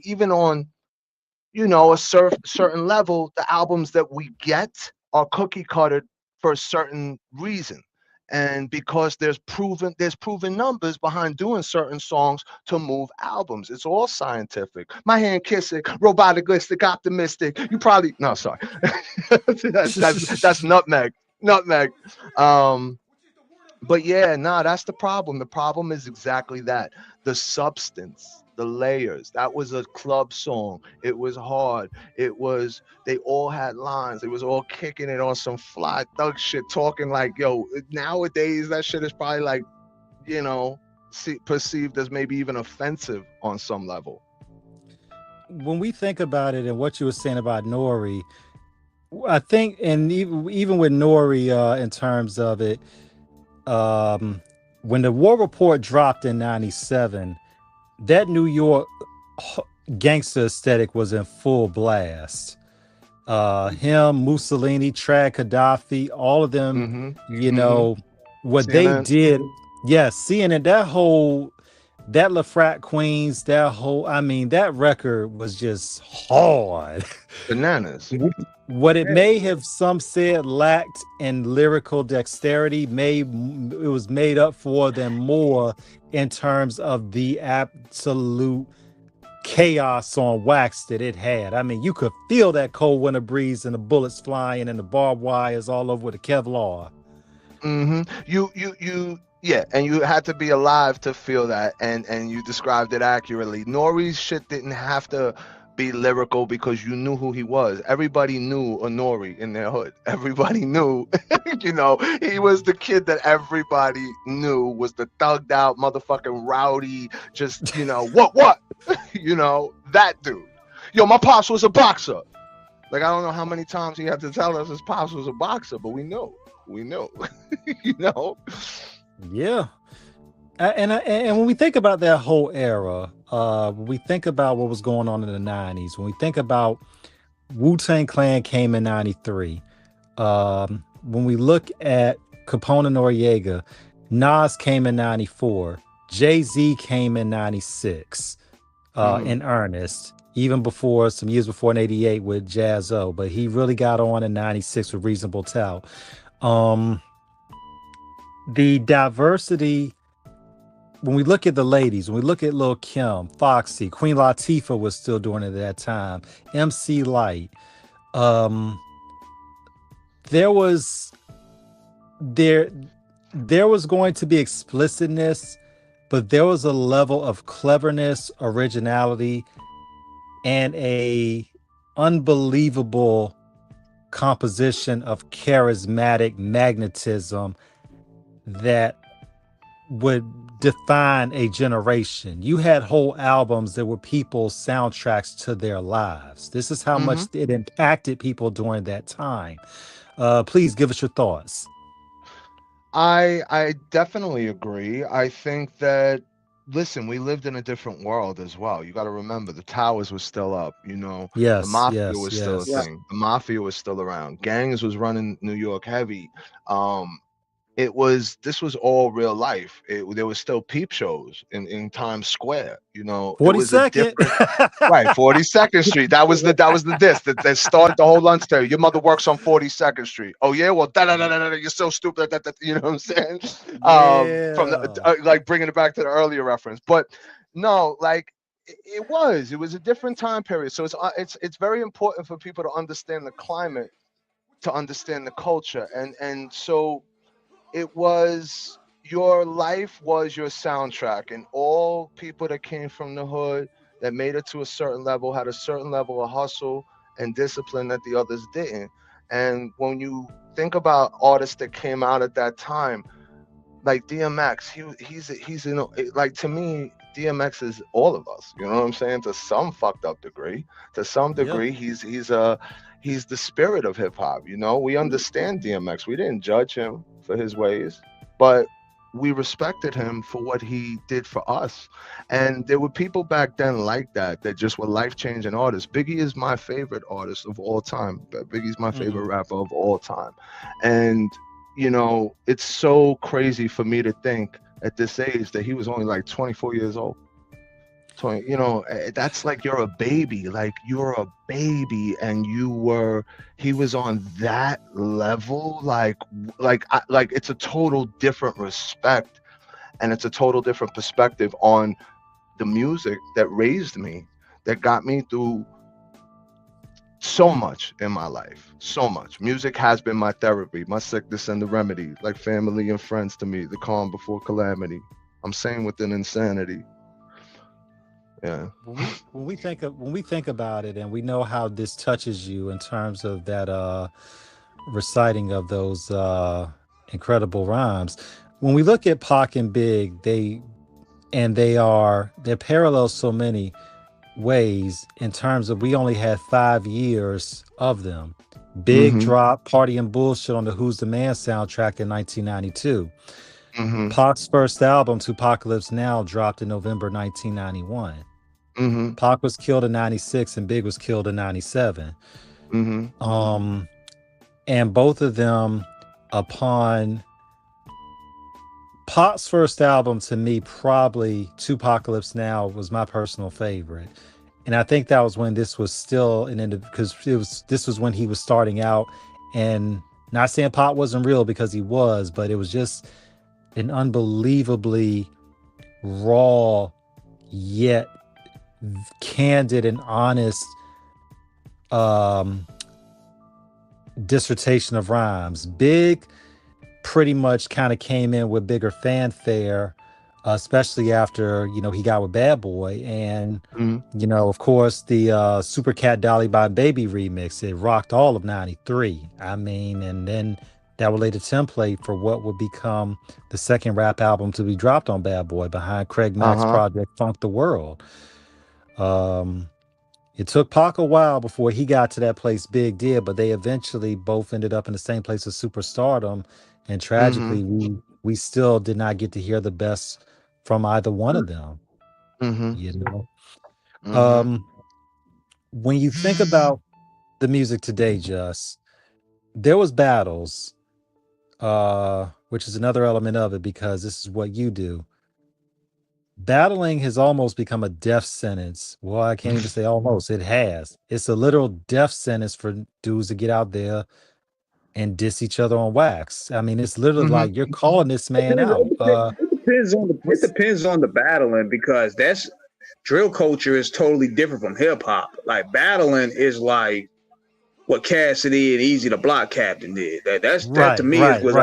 even on, a certain level, the albums that we get are cookie cuttered for a certain reason. And because there's proven numbers behind doing certain songs to move albums. It's all scientific. My hand kissing, roboticalistic, optimistic. You probably no, sorry. That's nutmeg. Nutmeg. Um but yeah, nah, that's the problem. The problem is exactly that. The substance, the layers. That was a club song. It was hard. They all had lines. It was all kicking it on some fly thug shit, talking like, yo, nowadays that shit is probably like, you know, perceived as maybe even offensive on some level. When we think about it and what you were saying about Nori, I think, and even with Nori, in terms of it, um, when the War Report dropped in '97, that New York gangster aesthetic was in full blast. Him, Mussolini, Trad Gaddafi, all of them, Mm-hmm. Mm-hmm. what they CNN. did. Yes, seeing it, that LaFrat Queens, I mean, that record was just hard. Bananas. What it may have, some said, lacked in lyrical dexterity, it was made up for them more in terms of the absolute chaos on wax that it had. I mean, you could feel that cold winter breeze and the bullets flying and the barbed wires all over the Kevlar. Mm-hmm. Yeah, and you had to be alive to feel that, and you described it accurately. Nori's shit didn't have to be lyrical because you knew who he was. Everybody knew a Nori in their hood. Everybody knew, he was the kid that everybody knew was the thugged out motherfucking rowdy, just, what? That dude. Yo, my pops was a boxer. Like, I don't know how many times he had to tell us his pops was a boxer, but we knew. Yeah. And when we think about that whole era, when we think about what was going on in the 90s, when we think about Wu-Tang Clan came in 93, when we look at Capone and Noriega, Nas came in 94, Jay-Z came in 96, in earnest, even before, some years before, in 88 with Jaz-O, but he really got on in 96 with Reasonable Doubt. The diversity, when we look at the ladies, when we look at Lil Kim, Foxy, Queen Latifah was still doing it at that time, MC Lyte, there was going to be explicitness, but there was a level of cleverness, originality, and a unbelievable composition of charismatic magnetism that would define a generation. You had whole albums that were people's soundtracks to their lives. This is how much it impacted people during that time. Please give us your thoughts. I definitely agree. I think that, listen, we lived in a different world as well. You got to remember the towers were still up, the Yes, mafia yes, was still a yes. thing. The mafia was still around. Gangs was running New York heavy. Um this was all real life. There was still peep shows in Times Square. It was a 42nd. different. Right, 42nd Street. That was the diss that started the whole lunch tale. Your mother works on 42nd Street. Oh yeah, well, you're so stupid. You know what I'm saying? From the, Yeah. like bringing it back to the earlier reference, but no, like it was a different time period. So it's very important for people to understand the climate, to understand the culture, and so your life was your soundtrack, and all people that came from the hood that made it to a certain level had a certain level of hustle and discipline that the others didn't. And when you think about artists that came out at that time, like DMX, like, to me, DMX is all of us. You know what I'm saying? To some fucked up degree, to some Yep. degree, he's the spirit of hip hop. We understand DMX. We didn't judge him for his ways, but we respected him for what he did for us. And there were people back then like that just were life changing artists. Biggie is my favorite artist of all time. Biggie's my favorite rapper of all time, and it's so crazy for me to think at this age that he was only like 24 years old. 20, that's like you're a baby. Like, you're a baby, and he was on that level. Like it's a total different respect, and it's a total different perspective on the music that raised me, that got me through so much in my life. So much. Music has been my therapy, my sickness and the remedy, like family and friends to me, the calm before calamity. I'm sane within insanity. Yeah. When we think about it, and we know how this touches you in terms of that reciting of those incredible rhymes. When we look at Pac and Big, they're parallel so many ways in terms of we only had 5 years of them. Big dropped Party and Bullshit on the Who's the Man soundtrack in 1992. Pac's first album, Tupacalypse Now, dropped in November 1991. Pac was killed in 96 and Big was killed in 97. And both of them, upon Pac's first album, to me, probably Tupacalypse Now was my personal favorite. And I think that was when this was still because this was when he was starting out, and not saying Pac wasn't real, because he was, but it was just an unbelievably raw yet candid and honest dissertation of rhymes. Big pretty much kind of came in with bigger fanfare, especially after he got with Bad Boy, and of course the Super Cat Dolly by Baby remix. It rocked all of 93. I mean, and then that would lay the template for what would become the second rap album to be dropped on Bad Boy, behind Craig Mack's project Funk the World. It took Pac a while before he got to that place Big did, but they eventually both ended up in the same place of superstardom. And tragically, we still did not get to hear the best from either one of them. When you think about the music today, Jus, there was battles, which is another element of it, because this is what you do. Battling has almost become a death sentence. Well, I can't even say almost. It has. It's a literal death sentence for dudes to get out there and diss each other on wax. I mean, it's literally like you're calling this man out. It depends on the battling, because that's drill culture is totally different from hip hop. Like, battling is like what Cassidy and Easy the Block Captain did. That to me is what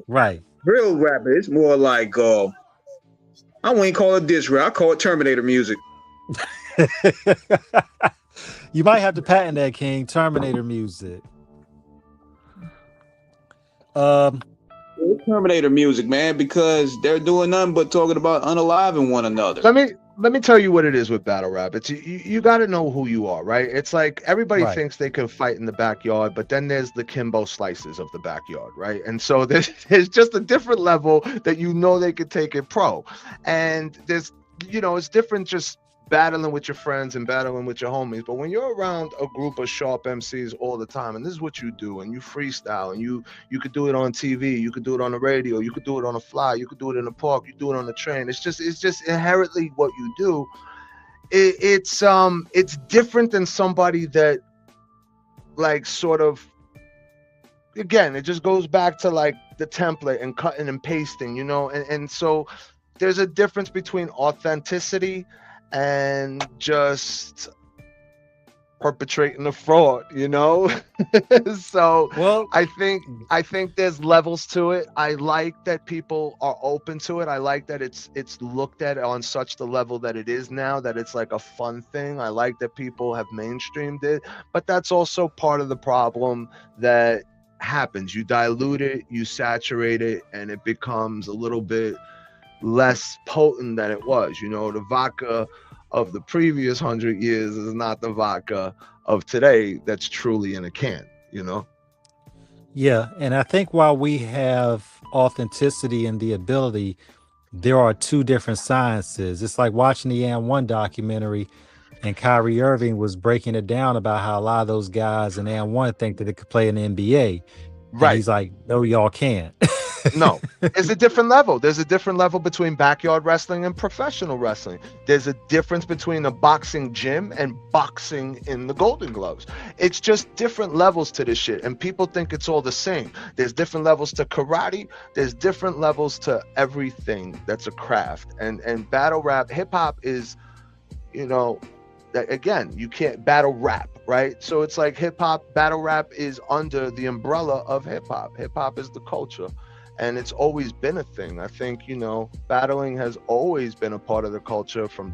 right. Drill rapper. It's more like I wouldn't call it diss rap. I call it Terminator music. You might have to patent that, King. Terminator music. it's Terminator music, man, because they're doing nothing but talking about unaliving one another. Let me tell you what it is with battle rap. It's you got to know who you are, right? It's like everybody Right. thinks they can fight in the backyard, but then there's the Kimbo Slices of the backyard, right? And so there's just a different level that you know they could take it pro, and there's it's different just battling with your friends and battling with your homies. But when you're around a group of sharp MCs all the time, and this is what you do, and you freestyle, and you could do it on TV, you could do it on the radio, you could do it on a fly, you could do it in the park, you do it on the train. It's just inherently what you do. It's different than somebody that like sort of, again, it just goes back to like the template and cutting and pasting, and so there's a difference between authenticity and just perpetrating a fraud, So Well, I think there's levels to it. I like that people are open to it. I like that it's looked at on such the level that it is now, that it's like a fun thing. I like that people have mainstreamed it, but that's also part of the problem that happens. You dilute it, you saturate it, and it becomes a little bit less potent than it was. The vodka of the previous 100 years is not the vodka of today that's truly in a can. Yeah, and I think while we have authenticity and the ability, there are two different sciences. It's like watching the And1 documentary, and Kyrie Irving was breaking it down about how a lot of those guys in And1 think that they could play in the NBA. Right. And he's like, no, y'all can't. No, there's a different level. There's a different level between backyard wrestling and professional wrestling. There's a difference between a boxing gym and boxing in the Golden Gloves. It's just different levels to this shit, and people think it's all the same. There's different levels to karate. There's different levels to everything that's a craft. And battle rap, hip hop is, again, you can't battle rap, right? So it's like hip hop, battle rap is under the umbrella of hip hop. Hip hop is the culture. And it's always been a thing. I think, battling has always been a part of the culture, from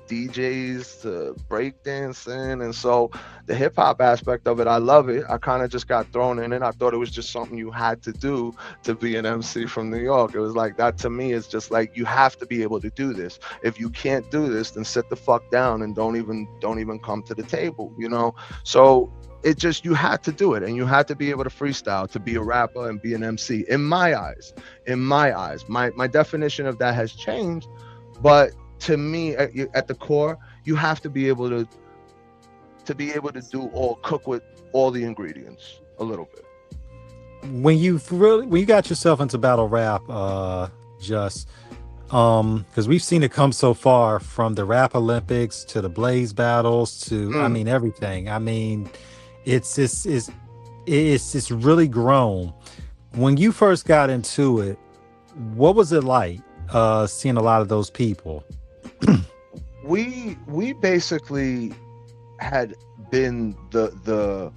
DJs to breakdancing. And so the hip hop aspect of it, I love it. I kind of just got thrown in it. I thought it was just something you had to do to be an MC from New York. It was like, that to me is just like, you have to be able to do this. If you can't do this, then sit the fuck down and don't even come to the table, So it just, you had to do it, and you had to be able to freestyle to be a rapper and be an MC. In my eyes, my definition of that has changed, but to me, at the core, you have to be able to cook with all the ingredients a little bit. When you got yourself into battle rap, just because we've seen it come so far, from the Rap Olympics to the Blaze battles to I mean everything. I mean, it's really grown. When you first got into it, what was it like seeing a lot of those people? We basically had been the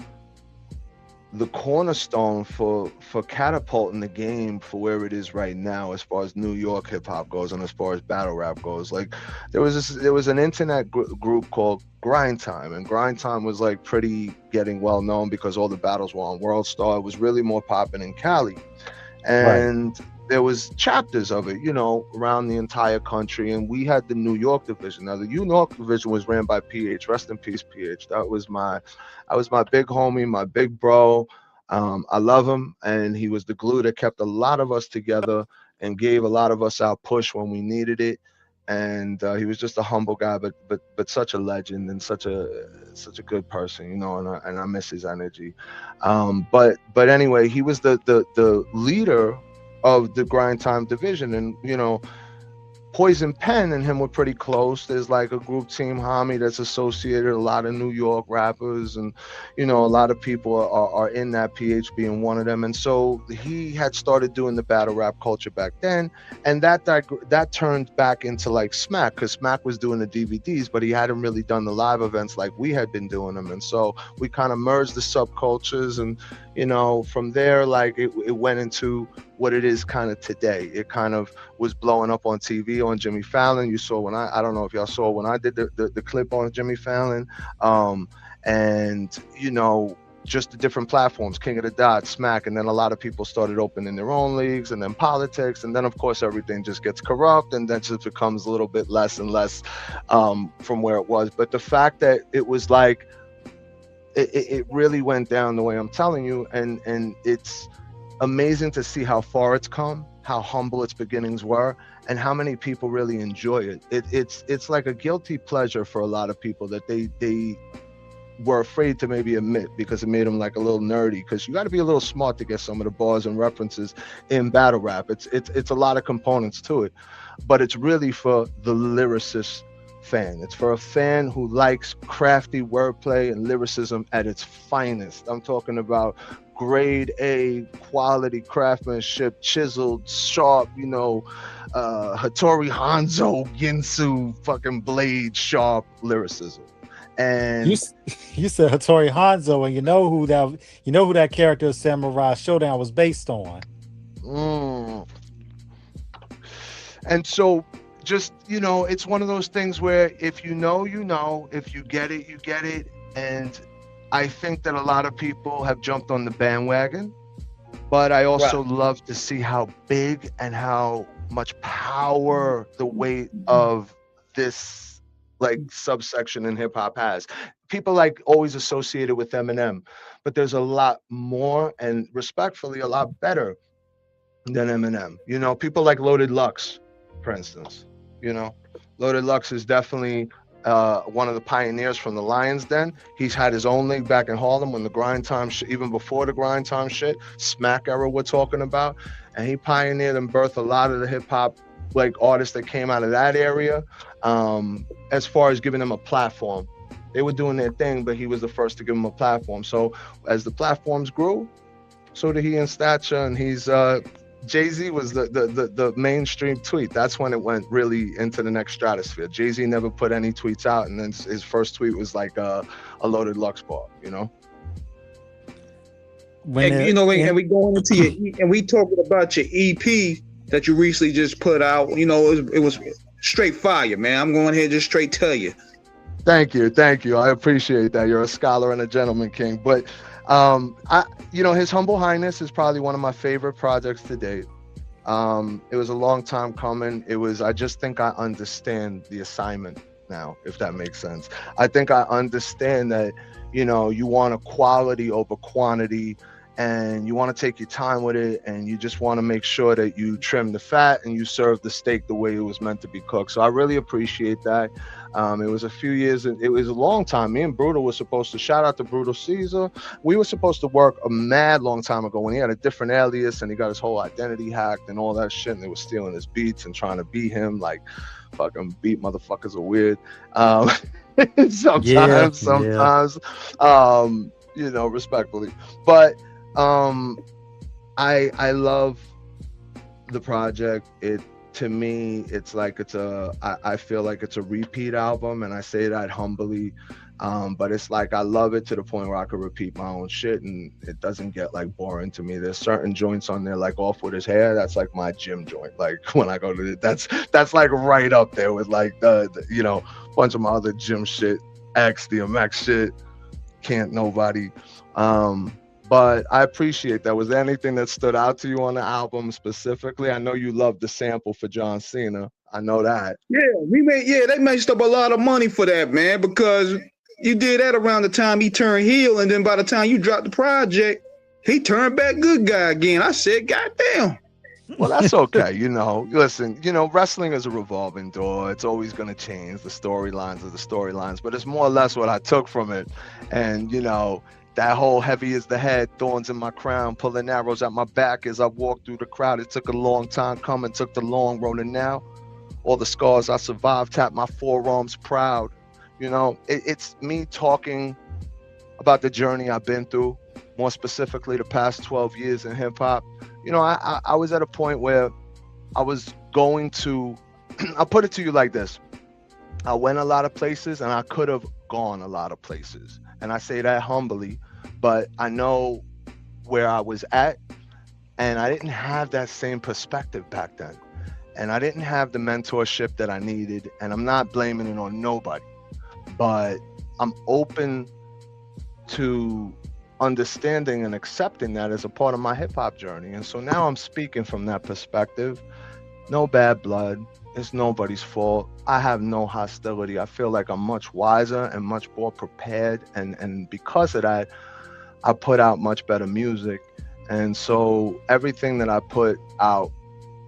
cornerstone for catapulting the game for where it is right now, as far as New York hip hop goes and as far as battle rap goes. Like there was an internet group called Grind Time, and Grind Time was like pretty getting well known because all the battles were on World Star. It was really more popping in Cali, and there was chapters of it, around the entire country, and we had the New York division. Now the New York division was ran by PH. Rest in peace, PH. That was my big homie, my big bro. I love him, and he was the glue that kept a lot of us together and gave a lot of us our push when we needed it. And he was just a humble guy, but such a legend and such a good person, and I miss his energy. But anyway, he was the leader of the Grind Time division, and Poison Pen and him were pretty close. There's like a group, Team Homie, that's associated a lot of New York rappers, and a lot of people are in that, PH being one of them. And so he had started doing the battle rap culture back then, and that turned back into like Smack, because Smack was doing the DVDs, but he hadn't really done the live events like we had been doing them. And so we kind of merged the subcultures, and from there, like it went into what it is kind of today. It kind of was blowing up on TV on Jimmy Fallon. You saw when I don't know if y'all saw when I did the clip on Jimmy Fallon, and just the different platforms, King of the Dot, Smack, and then a lot of people started opening their own leagues, and then politics, and then of course everything just gets corrupt, and then just becomes a little bit less and less from where it was. But the fact that it was like it really went down the way I'm telling you, and it's amazing to see how far it's come, how humble its beginnings were, and how many people really enjoy it. It's like a guilty pleasure for a lot of people that they were afraid to maybe admit, because it made them like a little nerdy, because you got to be a little smart to get some of the bars and references in battle rap. It's a lot of components to it, but it's really for the lyricist fan. It's for a fan who likes crafty wordplay and lyricism at its finest. I'm talking about grade A quality craftsmanship, chiseled, sharp, Hattori Hanzo Ginsu fucking blade sharp lyricism. And you said Hattori Hanzo, and you know who that character of Samurai Showdown was based on. And so just, it's one of those things where if you know, if you get it, you get it. And I think that a lot of people have jumped on the bandwagon, but I also love to see how big and how much power the weight of this like subsection in hip hop has. People like always associated with Eminem, but there's a lot more, and respectfully, a lot better than Eminem. People like Loaded Lux, for instance. Loaded Lux is definitely one of the pioneers from the Lions Den. He's had his own league back in Harlem when the grind time shit, even before the grind time shit, Smack era we're talking about, and he pioneered and birthed a lot of the hip hop like artists that came out of that area. As far as giving them a platform, they were doing their thing, but he was the first to give them a platform. So as the platforms grew, so did he in stature, and he's Jay-Z was the mainstream tweet. That's when it went really into the next stratosphere. Jay-Z never put any tweets out, and then his first tweet was like a Loaded Lux bar, And we going into and we talking about your EP that you recently just put out. It was straight fire, man. I'm going ahead and just straight tell you. Thank you. I appreciate that. You're a scholar and a gentleman, King. But His Humble Highness is probably one of my favorite projects to date. It was a long time coming. I just think I understand the assignment now, if that makes sense. I think I understand that, you want a quality over quantity, and you want to take your time with it, and you just want to make sure that you trim the fat and you serve the steak the way it was meant to be cooked. So I really appreciate that. It was a few years, and it was a long time. Me and Brutal were supposed to, shout out to Brutal Caesar, we were supposed to work a mad long time ago when he had a different alias and he got his whole identity hacked and all that shit, and they were stealing his beats and trying to beat him. Like, fucking beat motherfuckers are weird. Sometimes, respectfully. But I love the project. To me, it's like I feel like it's a repeat album, and I say that humbly. But it's like I love it to the point where I could repeat my own shit and it doesn't get like boring to me. There's certain joints on there, like Off With His Hair, that's like my gym joint. Like when I go to that's like right up there with like the bunch of my other gym shit, X, DMX shit, Can't Nobody. But I appreciate that. Was there anything that stood out to you on the album specifically? I know you loved the sample for John Cena. I know that. Yeah, they messed up a lot of money for that, man, because you did that around the time he turned heel, and then by the time you dropped the project, he turned back good guy again. I said, goddamn. Well, that's okay. Listen, wrestling is a revolving door. It's always going to change. The storylines are the storylines, but it's more or less what I took from it. And, that whole heavy is the head, thorns in my crown, pulling arrows at my back as I walk through the crowd. It took a long time coming, took the long road, and now all the scars I survived tap my forearms proud. It's me talking about the journey I've been through, more specifically the past 12 years in hip hop. I was at a point where I was going to, I'll put it to you like this. I went a lot of places and I could have gone a lot of places. And I say that humbly, but I know where I was at, and I didn't have that same perspective back then. And I didn't have the mentorship that I needed, and I'm not blaming it on nobody, but I'm open to understanding and accepting that as a part of my hip hop journey. And so now I'm speaking from that perspective. No bad blood. It's nobody's fault. I have no hostility. I feel like I'm much wiser and much more prepared. And because of that, I put out much better music. And so everything that I put out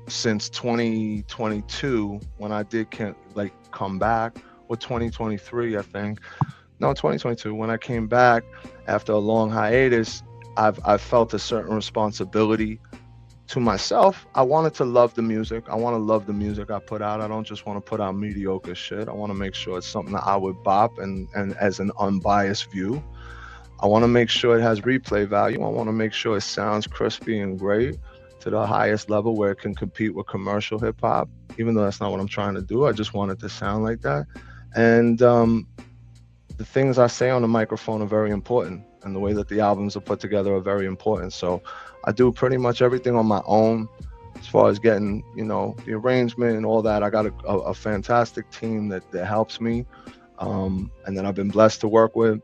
since 2022, when I did come back, or 2023, I think. No, 2022, when I came back after a long hiatus, I've felt a certain responsibility to myself. I wanted to love the music. I want to love the music I put out. I don't just want to put out mediocre shit. I want to make sure it's something that I would bop and as an unbiased view. I want to make sure it has replay value. I want to make sure it sounds crispy and great to the highest level where it can compete with commercial hip hop, even though that's not what I'm trying to do. I just want it to sound like that. And the things I say on the microphone are very important, and the way that the albums are put together are very important. So I do pretty much everything on my own as far as getting, the arrangement and all that. I got a fantastic team that helps me, and that I've been blessed to work with.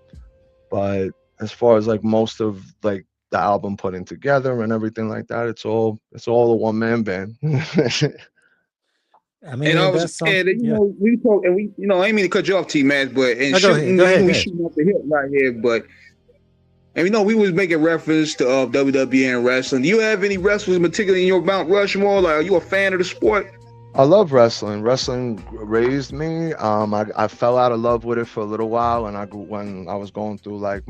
But as far as like most of like the album putting together and everything like that, it's all a one-man band. I mean, And I and was that's saying something. that, Yeah. we talk, and we, I ain't mean to cut you off, T-Max, but and No, go ahead. shooting, Go ahead. we Go ahead. shooting off the hip right here, but and we was making reference to WWE and wrestling. Do you have any wrestlers, particularly in your Mount Rushmore? Like, are you a fan of the sport? I love wrestling. Wrestling raised me. I fell out of love with it for a little while, and when I was going through like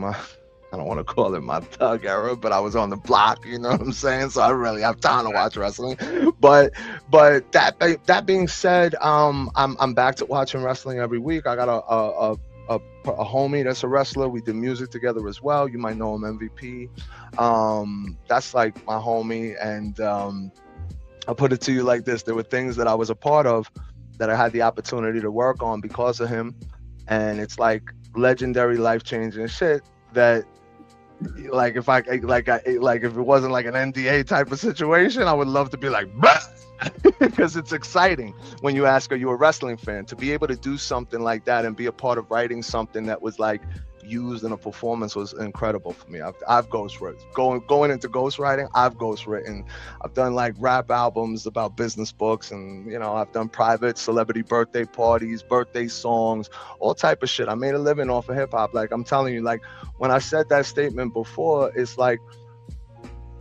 I don't want to call it my thug era, but I was on the block, you know what I'm saying? So I don't really have time to watch wrestling. But that being said, I'm back to watching wrestling every week. I got a homie that's a wrestler. We did music together as well. You might know him, MVP. That's like my homie, and I'll put it to you like this. There were things that I was a part of that I had the opportunity to work on because of him. And it's like legendary, life-changing shit that, like, if it wasn't like an NDA type of situation, I would love to be like, because it's exciting when you ask, are you a wrestling fan? To be able to do something like that and be a part of writing something that was like used in a performance was incredible for me. I've ghostwritten. Going into ghostwriting, I've ghostwritten. I've done like rap albums about business books, and I've done private celebrity birthday parties, birthday songs, all type of shit. I made a living off of hip hop. Like, I'm telling you, like, when I said that statement before, it's like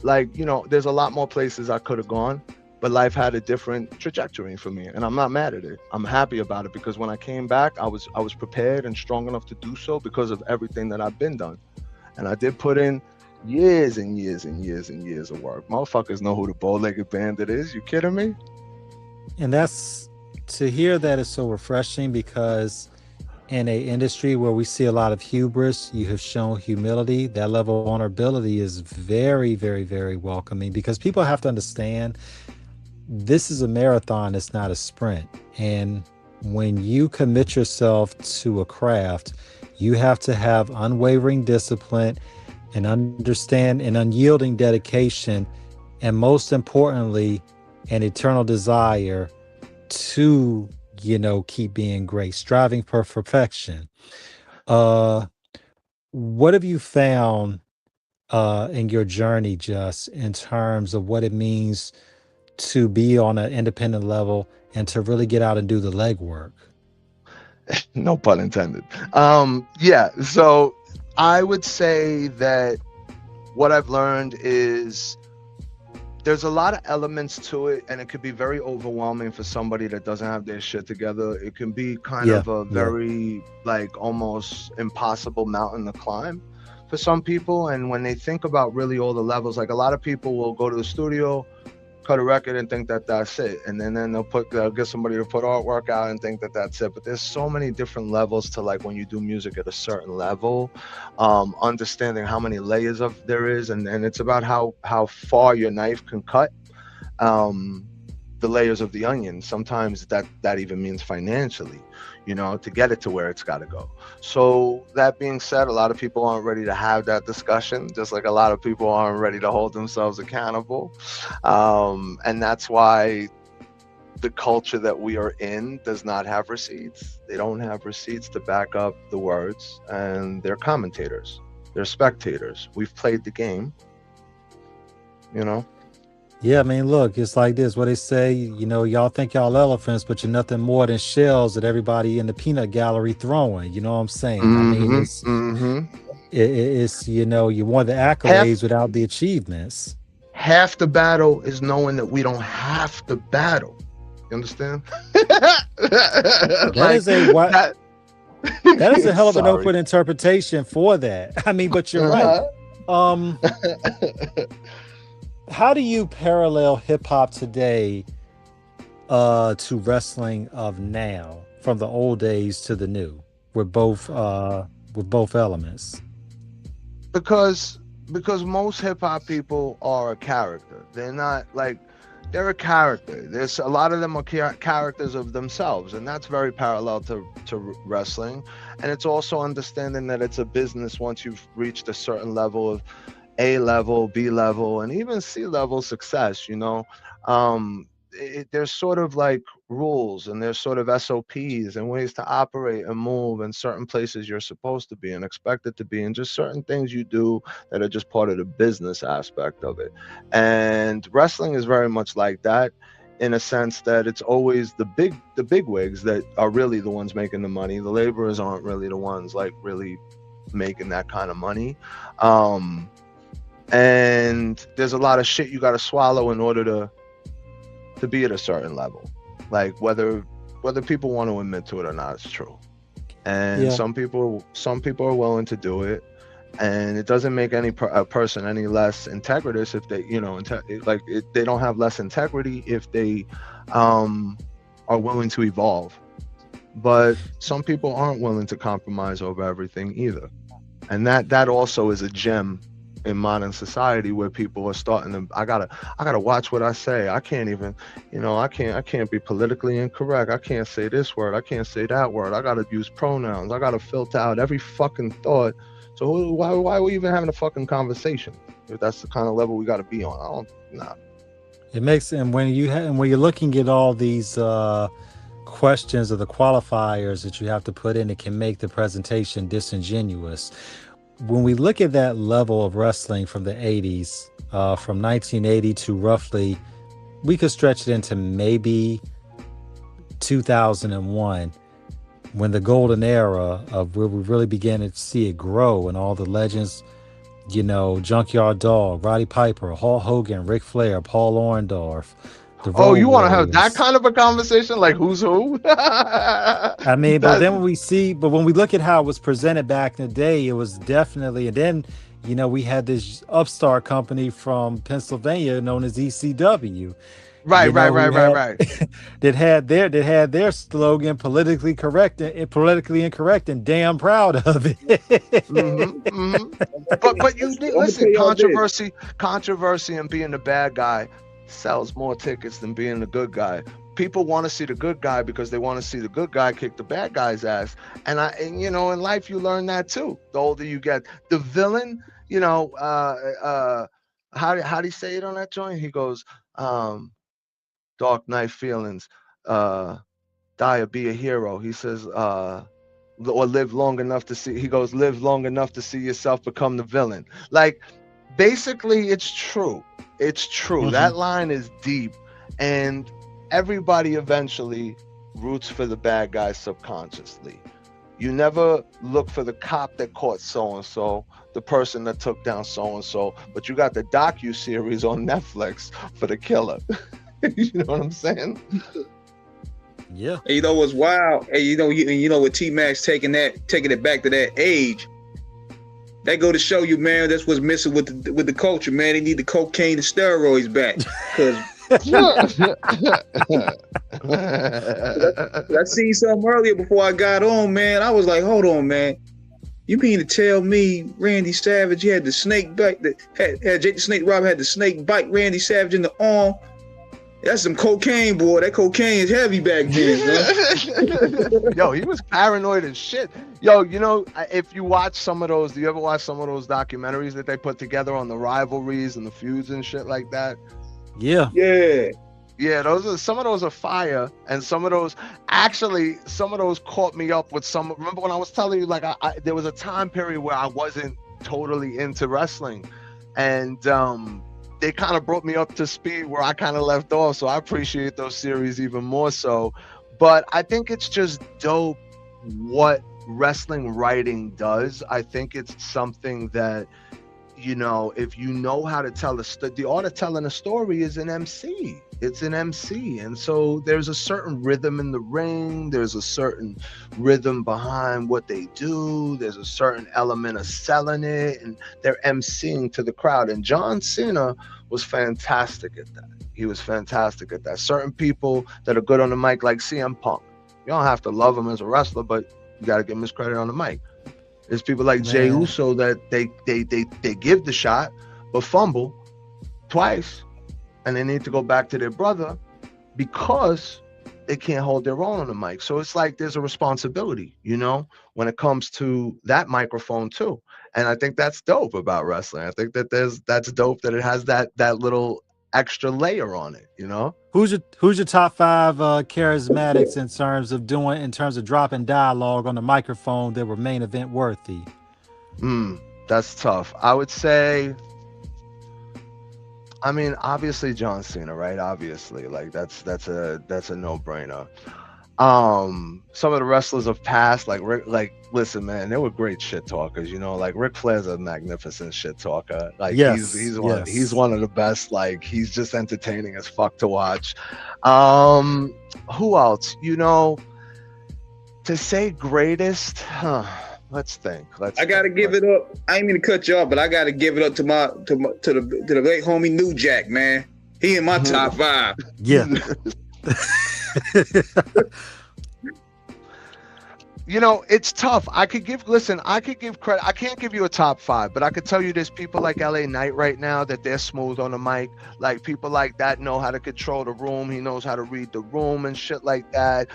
there's a lot more places I could have gone, but life had a different trajectory for me, and I'm not mad at it. I'm happy about it, because when I came back, I was prepared and strong enough to do so because of everything that I've been done. And I did put in years and years and years and years of work. Motherfuckers know who the Bow-Legged Bandit is. You kidding me? And that's, to hear that is so refreshing, because in a industry where we see a lot of hubris, you have shown humility. That level of vulnerability is very, very, very welcoming, because people have to understand this is a marathon, it's not a sprint. And when you commit yourself to a craft, you have to have unwavering discipline and understand and unyielding dedication, and most importantly, an eternal desire to keep being great, striving for perfection. What have you found in your journey, Jus, in terms of what it means to be on an independent level and to really get out and do the legwork? No pun intended. Yeah, so I would say that what I've learned is there's a lot of elements to it, and it could be very overwhelming for somebody that doesn't have their shit together. It can be kind of a very like almost impossible mountain to climb for some people. And when they think about really all the levels, like a lot of people will go to the studio, cut a record, and think that that's it, and then they'll get somebody to put artwork out and think that that's it. But there's so many different levels to, like, when you do music at a certain level, understanding how many layers of there is, and it's about how far your knife can cut the layers of the onion. Sometimes that even means financially, to get it to where it's got to go. So that being said, a lot of people aren't ready to have that discussion, just like a lot of people aren't ready to hold themselves accountable. And that's why the culture that we are in does not have receipts. They don't have receipts to back up the words, and they're commentators. They're spectators. We've played the game, you know. Yeah, I mean, look, it's like this. What they say, you know, y'all think y'all elephants, but you're nothing more than shells that everybody in the peanut gallery throwing. You know what I'm saying? I mean, it's you know, you want the accolades without the achievements. Half the battle is knowing that we don't have to battle. You understand? That is a hell of an open interpretation for that. I mean, but you're right. How do you parallel hip hop today to wrestling of now, from the old days to the new, with both elements? Because most hip hop people are a character. They're not like, they're a character. There's a lot of them are characters of themselves, and that's very parallel to wrestling. And it's also understanding that it's a business once you've reached a certain level of A level, B level, and even C level success, you know. There's sort of like rules, and there's sort of SOPs and ways to operate and move, and certain places you're supposed to be and expected to be, and just certain things you do that are just part of the business aspect of it. And wrestling is very much like that, in a sense that it's always the big wigs that are really the ones making the money. The laborers aren't really the ones like really making that kind of money. And there's a lot of shit you got to swallow in order to be at a certain level, like whether people want to admit to it or not, it's true. And some people are willing to do it, and it doesn't make any a person any less integritous if they, you know, they don't have less integrity if they are willing to evolve. But some people aren't willing to compromise over everything either, and that also is a gem in modern society, where people are starting to, I gotta watch what I say. I can't even, you know, I can't be politically incorrect. I can't say this word. I can't say that word. I gotta use pronouns. I gotta filter out every fucking thought. So why are we even having a fucking conversation if that's the kind of level we gotta be on? It makes, and when you're looking at all these questions or the qualifiers that you have to put in, it can make the presentation disingenuous. When we look at that level of wrestling from the 80s, from 1980 to roughly, we could stretch it into maybe 2001, when the golden era of where we really began to see it grow, and all the legends, you know, Junkyard Dog, Roddy Piper, Hulk Hogan, Ric Flair, Paul Orndorff. Oh, you want to have that kind of a conversation, like who's who? I mean, but then when we look at how it was presented back in the day, it was definitely, and then, you know, we had this upstart company from Pennsylvania known as ECW. Right. that had their slogan politically correct and damn proud of it. But you listen, controversy and being the bad guy sells more tickets than being the good guy. People want to see the good guy because they want to see the good guy kick the bad guy's ass. And you know, in life you learn that too. The older you get, the villain, you know, how do you say it on that joint? He goes, Dark Knight feelings, die or be a hero. He says, or live long enough to see. He goes, live long enough to see yourself become the villain. Like, basically, it's true. It's true. Mm-hmm. That line is deep, and everybody eventually roots for the bad guy subconsciously. You never look for the cop that caught so-and-so, the person that took down so-and-so, but you got the docu-series on Netflix for the killer. You know what I'm saying? Yeah. And you know what's wild? And you know with T-Max taking it back to that age, that go to show you, man, that's what's missing with the culture, man. They need the cocaine and steroids back. Because I seen something earlier before I got on, man. I was like, hold on, man. You mean to tell me Randy Savage had the snake bite, had Jake the Snake Robber had the snake bite Randy Savage in the arm? That's some cocaine, boy. That cocaine is heavy back then, man. Yo, he was paranoid as shit. Yo, you know, if you watch some of those, do you ever watch some of those documentaries that they put together on the rivalries and the feuds and shit like that? Yeah. Yeah, some of those are fire, and some of those caught me up with some. Remember when I was telling you, like, there was a time period where I wasn't totally into wrestling, and they kind of brought me up to speed where I kind of left off. So I appreciate those series even more so. But I think it's just dope what wrestling writing does. I think it's something that, you know, if you know how to tell the art of telling a story is an MC. It's an MC. And so there's a certain rhythm in the ring. There's a certain rhythm behind what they do. There's a certain element of selling it, and they're MCing to the crowd. And John Cena was fantastic at that. He was fantastic at that. Certain people that are good on the mic, like CM Punk. You don't have to love him as a wrestler, but you got to give him his credit on the mic. There's people like Jey Uso that they give the shot, but fumble twice, and they need to go back to their brother because they can't hold their own on the mic. So it's like there's a responsibility, you know, when it comes to that microphone too. And I think that's dope about wrestling. I think that that's dope that it has that little extra layer on it, you know. Who's your top 5 charismatics in terms of dropping dialogue on the microphone that were main event worthy? That's tough. I would say, I mean, obviously John Cena, right? Obviously, like that's a no-brainer. Some of the wrestlers of past, like Rick, like, listen, man, they were great shit talkers, you know. Like Ric Flair's a magnificent shit talker. Like he's one of the best. Like he's just entertaining as fuck to watch. Who else? You know, to say greatest, let's think. I gotta give it up. I ain't mean to cut you off, but I gotta give it up to the late homie New Jack, man. He in my top 5. Yeah. You know, it's tough. I could give credit. I can't give you a top 5, but I could tell you there's people like LA Knight right now that they're smooth on the mic. Like people like that know how to control the room. He knows how to read the room and shit like that.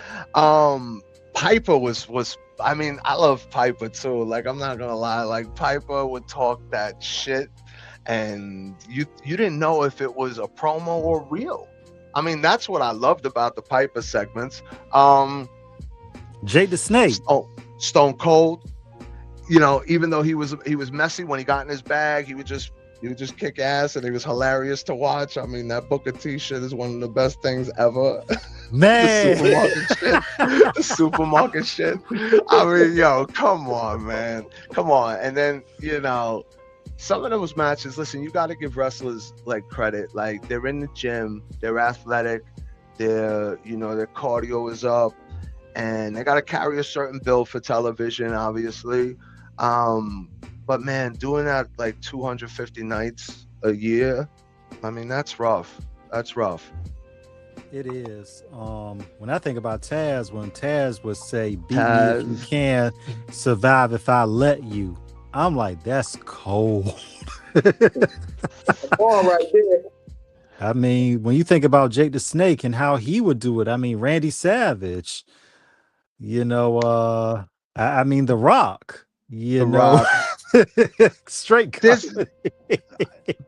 Piper was I mean, I love Piper too. Like, I'm not gonna lie, like Piper would talk that shit and you didn't know if it was a promo or real. I mean, that's what I loved about the Piper segments. Jake the Snake. Stone Cold. You know, even though he was messy when he got in his bag, he would just kick ass, and he was hilarious to watch. I mean, that Booker T shit is one of the best things ever. Man. The supermarket shit. I mean, yo, come on, man. Come on. And then, you know, some of those matches, listen, you got to give wrestlers like credit. Like, they're in the gym, they're athletic, their cardio is up, and they got to carry a certain build for television, obviously. But man, doing that like 250 nights a year, I mean, that's rough. That's rough. It is. When I think about Taz, when Taz would say, beat me if you can, survive if I let you, I'm like, that's cold. All right there. I mean, when you think about Jake the Snake and how he would do it, I mean, Randy Savage, you know, I mean, The Rock, you know, straight.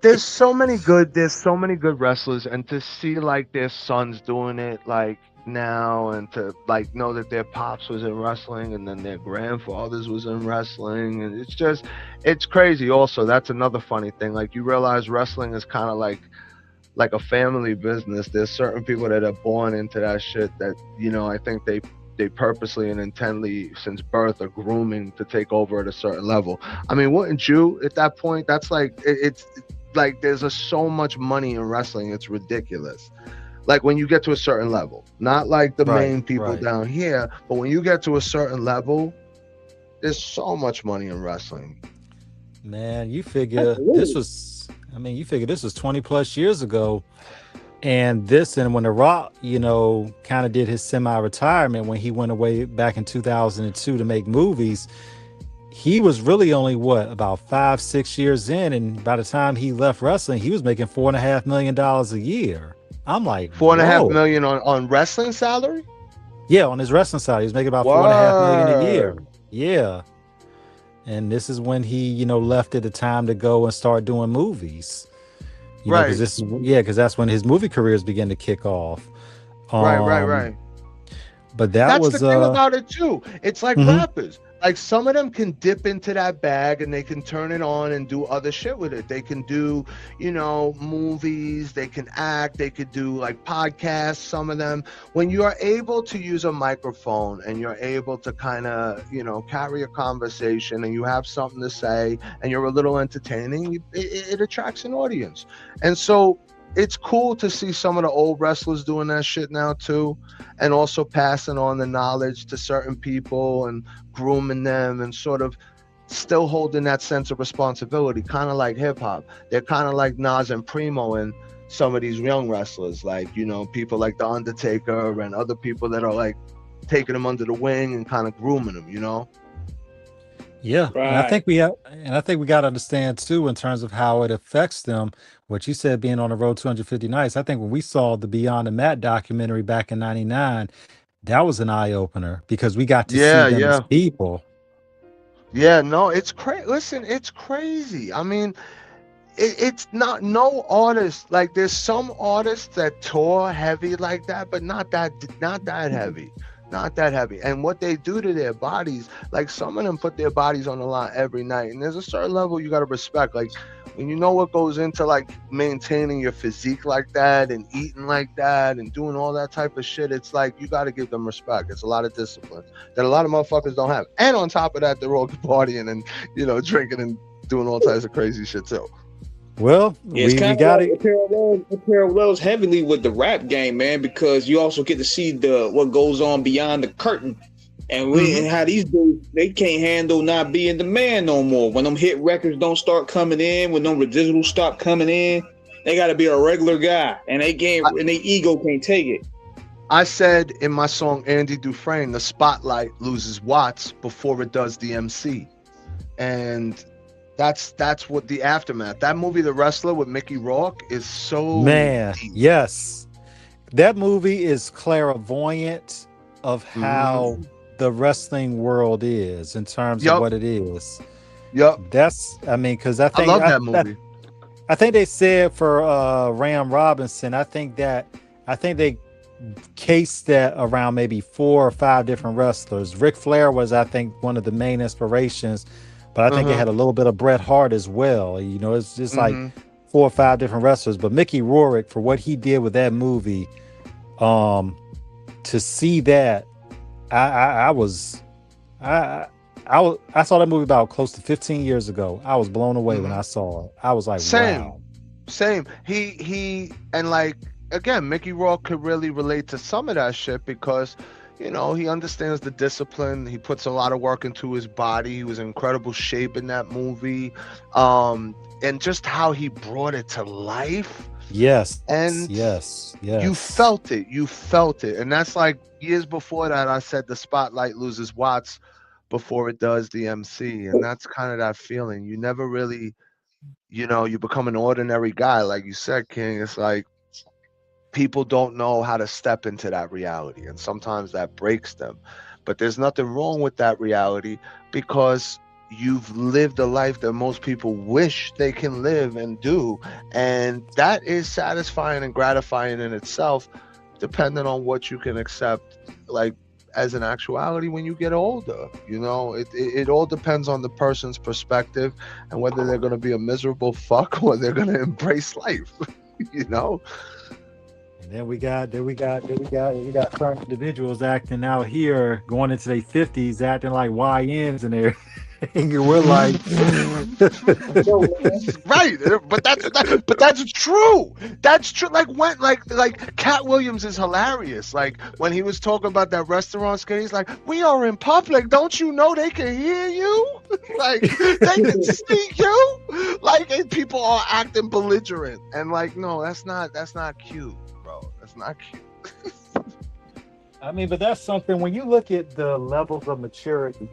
There's so many good wrestlers, and to see like their sons doing it like now, and to like know that their pops was in wrestling and then their grandfathers was in wrestling, and it's crazy. Also, that's another funny thing. Like, you realize wrestling is kind of like a family business. There's certain people that are born into that shit that, you know, I think they purposely and intently since birth are grooming to take over at a certain level. I mean, wouldn't you at that point? That's like, it's like there's so much money in wrestling, it's ridiculous. Like when you get to a certain level, not like the main people down here, but when you get to a certain level, there's so much money in wrestling. Man, you figure this was 20 plus years ago. And when The Rock, you know, kind of did his semi-retirement when he went away back in 2002 to make movies, he was really only about 5-6 years in, and by the time he left wrestling, he was making $4.5 million a year. I'm like, $4.5 million on wrestling salary? Yeah, on his wrestling salary, he was making about $4.5 million a year. Yeah, and this is when he, you know, left at the time to go and start doing movies. You know, because that's when his movie careers began to kick off. Right. But that That's was the thing about it too. It's like mhm. rappers. Like some of them can dip into that bag and they can turn it on and do other shit with it. They can do, movies, they can act, they could do like podcasts, some of them. When you are able to use a microphone and you're able to kind of, carry a conversation and you have something to say and you're a little entertaining, it attracts an audience. And so it's cool to see some of the old wrestlers doing that shit now too, and also passing on the knowledge to certain people and grooming them and sort of still holding that sense of responsibility, kind of like hip hop. They're kind of like Nas and Primo and some of these young wrestlers, like, people like The Undertaker and other people that are like taking them under the wing and kind of grooming them. Yeah, Right. and I think we got to understand too in terms of how it affects them. What you said, being on the road 250 nights. I think when we saw the Beyond the Mat documentary back in '99, that was an eye opener because we got to see Yeah, them as yeah. people. Yeah, no, it's crazy. Listen, it's crazy. I mean, it's not no artist, like there's some artists that tour heavy like that, but not that heavy. Not that heavy. And what they do to their bodies, like some of them put their bodies on the line every night. And there's a certain level you got to respect. Like when you know what goes into like maintaining your physique like that and eating like that and doing all that type of shit, it's like you got to give them respect. It's a lot of discipline that a lot of motherfuckers don't have. And on top of that, they're all partying and, drinking and doing all types of crazy shit too. Well, Yeah, it's we kind of got like it. it parallels heavily with the rap game, man, because you also get to see what goes on beyond the curtain, and and how these dudes, they can't handle not being the man no more. When them hit records don't start coming in, when them residuals stop coming in, they got to be a regular guy, and they can't, and their ego can't take it. I said in my song Andy Dufresne, the spotlight loses watts before it does the MC, and that's what the aftermath. That movie, The Wrestler with Mickey Rourke, is so deep. Yes, that movie is clairvoyant of how the wrestling world is in terms of what it is. Yep. Because I think I love that movie. I think they said for Ram Robinson, I think they cased that around maybe 4 or 5 different wrestlers. Ric Flair was, I think, one of the main inspirations. But I think it had a little bit of Bret Hart as well. It's just like 4 or 5 different wrestlers. But Mickey Rourke, for what he did with that movie, to see that, I saw that movie about close to 15 years ago. I was blown away when I saw it. I was like, wow. Same. He and like again, Mickey Rourke could really relate to some of that shit because he understands the discipline. He puts a lot of work into his body. He was in incredible shape in that movie. And just how he brought it to life. Yes. And yes. You felt it. And that's like years before that, I said the spotlight loses watts before it does the MC. And that's kind of that feeling. You never really, you become an ordinary guy. Like you said, King, it's like, people don't know how to step into that reality, and sometimes that breaks them. But there's nothing wrong with that reality because you've lived a life that most people wish they can live and do, and that is satisfying and gratifying in itself, depending on what you can accept, like as an actuality when you get older. It all depends on the person's perspective and whether they're going to be a miserable fuck or they're going to embrace life. And then we got certain individuals acting out here, going into their 50s, acting like YNs and everything. And we're like, right? But that's true. That's true. Like when, like Cat Williams is hilarious. Like when he was talking about that restaurant skit, he's like, "We are in public. Don't you know they can hear you? Like they can see you? Like and people are acting belligerent and like, no, that's not cute." That's not cute. I mean, but that's something when you look at the levels of maturity,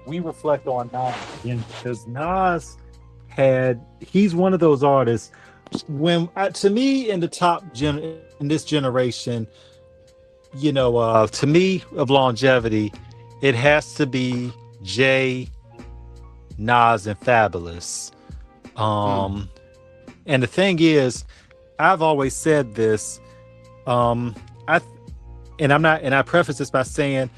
we reflect on Nas because Nas he's one of those artists. When to me, in the top in this generation, to me of longevity, it has to be Jay, Nas, and Fabulous. And the thing is, I've always said this. and I preface this by saying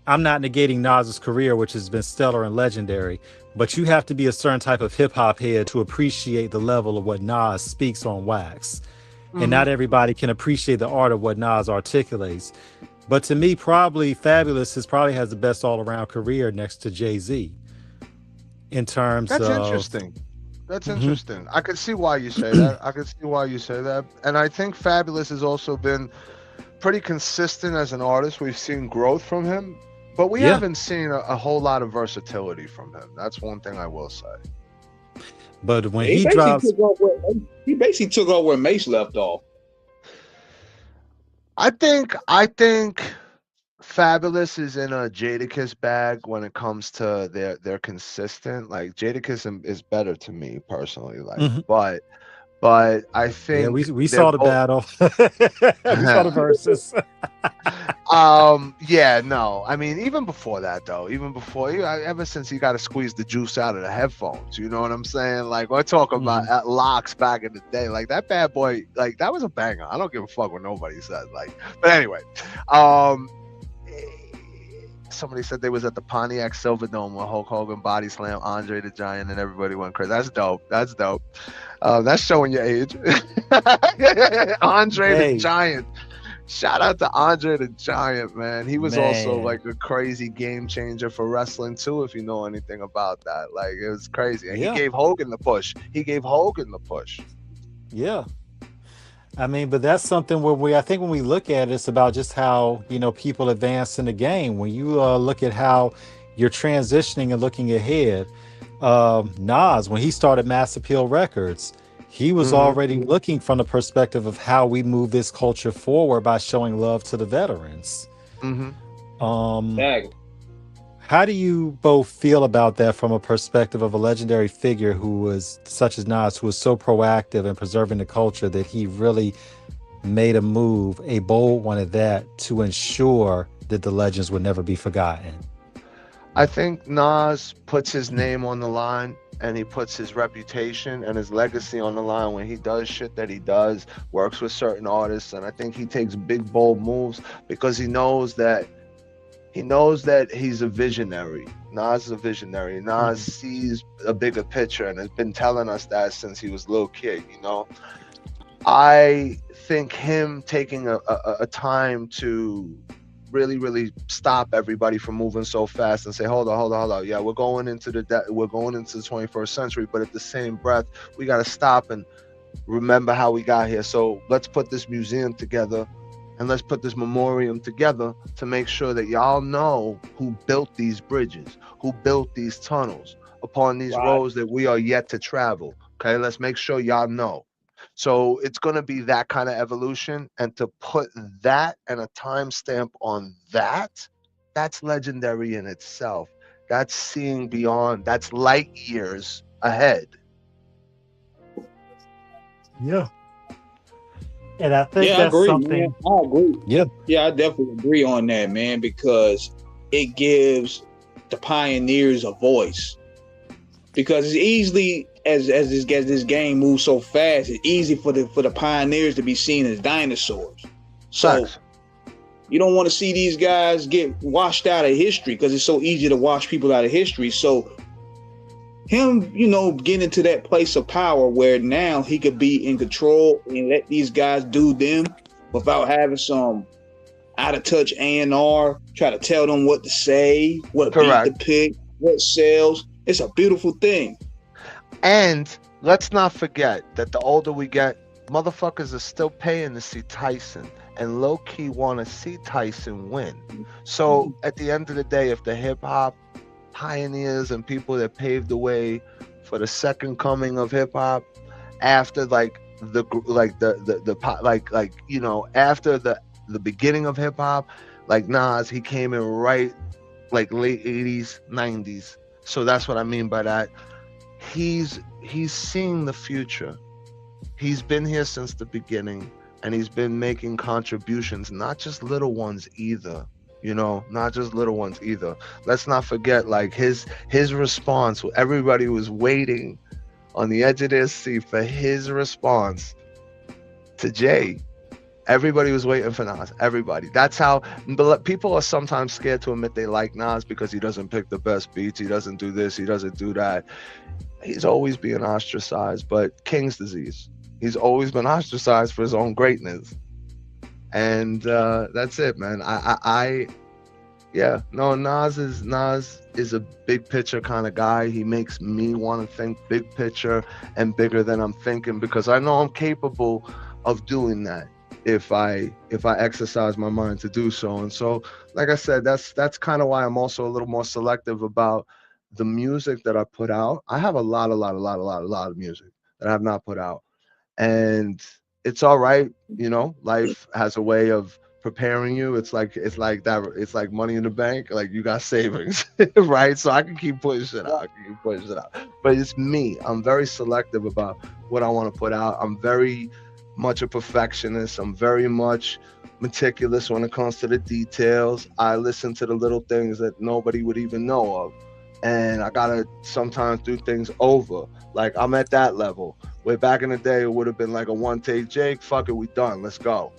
I'm not negating Nas's career, which has been stellar and legendary, but you have to be a certain type of hip hop head to appreciate the level of what Nas speaks on wax. And not everybody can appreciate the art of what Nas articulates. But to me, probably Fabulous probably has the best all around career next to Jay-Z in terms That's of. interesting. That's interesting. I could see why you say that. And I think Fabulous has also been pretty consistent as an artist. We've seen growth from him, but we haven't seen a whole lot of versatility from him. That's one thing I will say. But when he drops, he basically took off where Mace left off. I think Fabulous is in a Jadakiss bag when it comes to they're consistent. Like Jadakiss is better to me personally. Like, but I think we saw the battle. We saw the verses. No. I mean, even before that though, ever since you got to squeeze the juice out of the headphones, you know what I'm saying? Like we're talking about locks back in the day. Like that bad boy, like that was a banger. I don't give a fuck what nobody says. Like, but anyway, somebody said they was at the Pontiac Silverdome when Hulk Hogan body slammed Andre the Giant and everybody went crazy. That's dope. That's showing your age. Andre the Giant. Shout out to Andre the Giant, man. He was also like a crazy game changer for wrestling too, if you know anything about that. Like it was crazy. And he gave Hogan the push. Yeah. I mean, but that's something where I think when we look at it, it's about just how, people advance in the game. When you look at how you're transitioning and looking ahead, Nas, when he started Mass Appeal Records, he was already looking from the perspective of how we move this culture forward by showing love to the veterans. How do you both feel about that from a perspective of a legendary figure who was such as Nas, who was so proactive in preserving the culture that he really made a move, a bold one at that, to ensure that the legends would never be forgotten? I think Nas puts his name on the line and he puts his reputation and his legacy on the line when he does shit that he does, works with certain artists. And I think he takes big, bold moves because he knows that he's a visionary. Nas is a visionary. Nas sees a bigger picture and has been telling us that since he was a little kid, I think him taking a time to really stop everybody from moving so fast and say, hold on. Yeah, we're going into the 21st century, but at the same breath, we got to stop and remember how we got here. So let's put this museum together and let's put this memoriam together to make sure that y'all know who built these bridges, who built these tunnels upon these roads that we are yet to travel. Okay, let's make sure y'all know. So it's going to be that kind of evolution, and to put that and a timestamp on that's legendary in itself. That's seeing beyond, that's light years ahead. Yeah. And I think that's something. Man. I agree. Yeah. Yeah, I definitely agree on that, man, because it gives the pioneers a voice. Because it's easily, as this game moves so fast, it's easy for the pioneers to be seen as dinosaurs. So you don't want to see these guys get washed out of history because it's so easy to wash people out of history. So him, getting into that place of power where now he could be in control and let these guys do them without having some out of touch A&R try to tell them what to say, what beat to pick, what sells. It's a beautiful thing. And let's not forget that the older we get, motherfuckers are still paying to see Tyson and low-key want to see Tyson win. So at the end of the day, if the hip-hop pioneers and people that paved the way for the second coming of hip-hop after after the beginning of hip-hop, like Nas, he came in right like late 80s, 90s. So that's what I mean by that. He's seeing the future. He's been here since the beginning, and he's been making contributions, not just little ones either. Let's not forget, like his response. Everybody was waiting on the edge of their seat for his response to Jay Everybody was waiting for Nas. Everybody. That's how. But people are sometimes scared to admit they like Nas because he doesn't pick the best beats. He doesn't do this. He doesn't do that. He's always being ostracized. But King's disease. He's always been ostracized for his own greatness. And that's it, man. Yeah, no, Nas is a big picture kind of guy. He makes me want to think big picture and bigger than I'm thinking, because I know I'm capable of doing that if I exercise my mind to do so. And so, like I said, that's kind of why I'm also a little more selective about the music that I put out. I have a lot of music that I have not put out, and it's all right. Life has a way of preparing you. It's like that. It's like money in the bank. Like, you got savings, right? So I can keep putting shit out. But it's me. I'm very selective about what I want to put out. I'm very much a perfectionist. I'm very much meticulous when it comes to the details. I listen to the little things that nobody would even know of, and I gotta sometimes do things over. Like, I'm at that level where back in the day it would have been like a one take, Jake, fuck it, we done, let's go.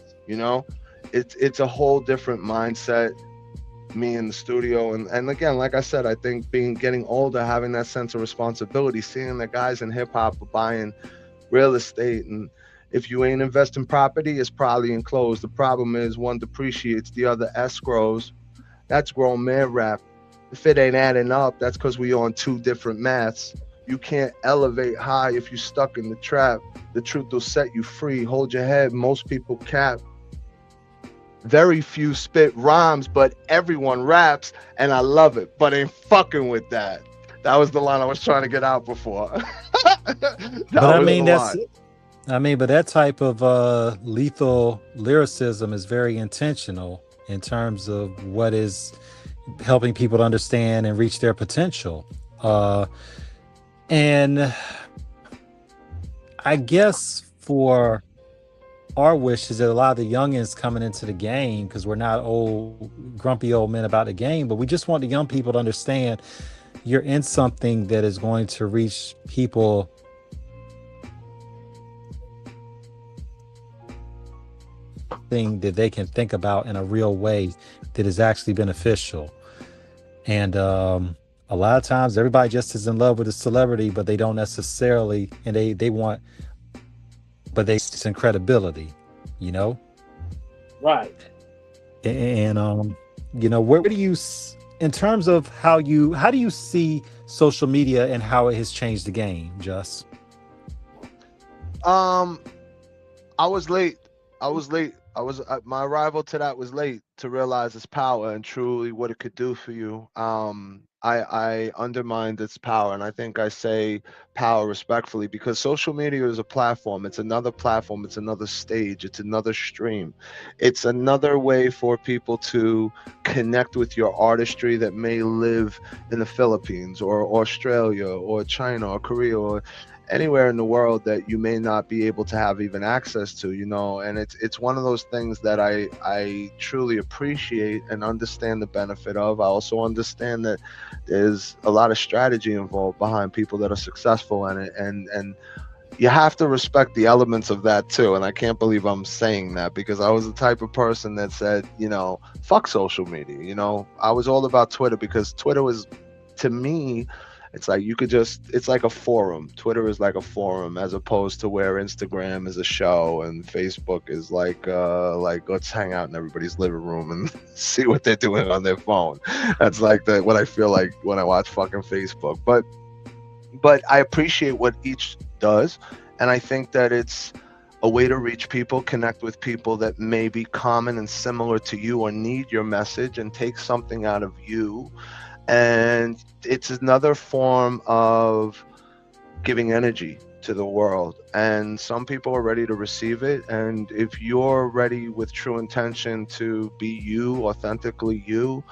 It's a whole different mindset, me in the studio. And again, like I said, I think getting older, having that sense of responsibility, seeing the guys in hip-hop are buying real estate, and if you ain't investing property, it's probably enclosed. The problem is one depreciates, the other escrows. That's grown man rap. If it ain't adding up, that's because we on two different maths. You can't elevate high if you're stuck in the trap. The truth will set you free. Hold your head. Most people cap. Very few spit rhymes, but everyone raps, and I love it, but ain't fucking with that. That was the line I was trying to get out before. But that type of lethal lyricism is very intentional in terms of what is helping people to understand and reach their potential. And I guess for our wish is that a lot of the youngins coming into the game, because we're not grumpy old men about the game, but we just want the young people to understand you're in something that is going to reach people thing that they can think about in a real way that is actually beneficial. And a lot of times everybody just is in love with a celebrity, but they don't necessarily, and they want, but they it's in credibility, Right. And where do you, in terms of how do you see social media and how it has changed the game, Jus? I was late. My arrival to that was late to realize its power and truly what it could do for you. I undermined its power, and I think I say power respectfully, because social media is a platform. It's another platform. It's another stage. It's another stream. It's another way for people to connect with your artistry that may live in the Philippines or Australia or China or Korea or anywhere in the world that you may not be able to have even access to, and it's one of those things that I truly appreciate and understand the benefit of. I also understand that there's a lot of strategy involved behind people that are successful in it, and you have to respect the elements of that too. And I can't believe I'm saying that, because I was the type of person that said, fuck social media. I was all about Twitter, because Twitter was, to me, it's like it's like a forum. Twitter is like a forum, as opposed to where Instagram is a show and Facebook is like let's hang out in everybody's living room and see what they're doing on their phone. That's like what I feel like when I watch fucking Facebook. But I appreciate what each does, and I think that it's a way to reach people, connect with people that may be common and similar to you or need your message, and take something out of you. And it's another form of giving energy to the world, and some people are ready to receive it. And if you're ready with true intention to be you, authentically you,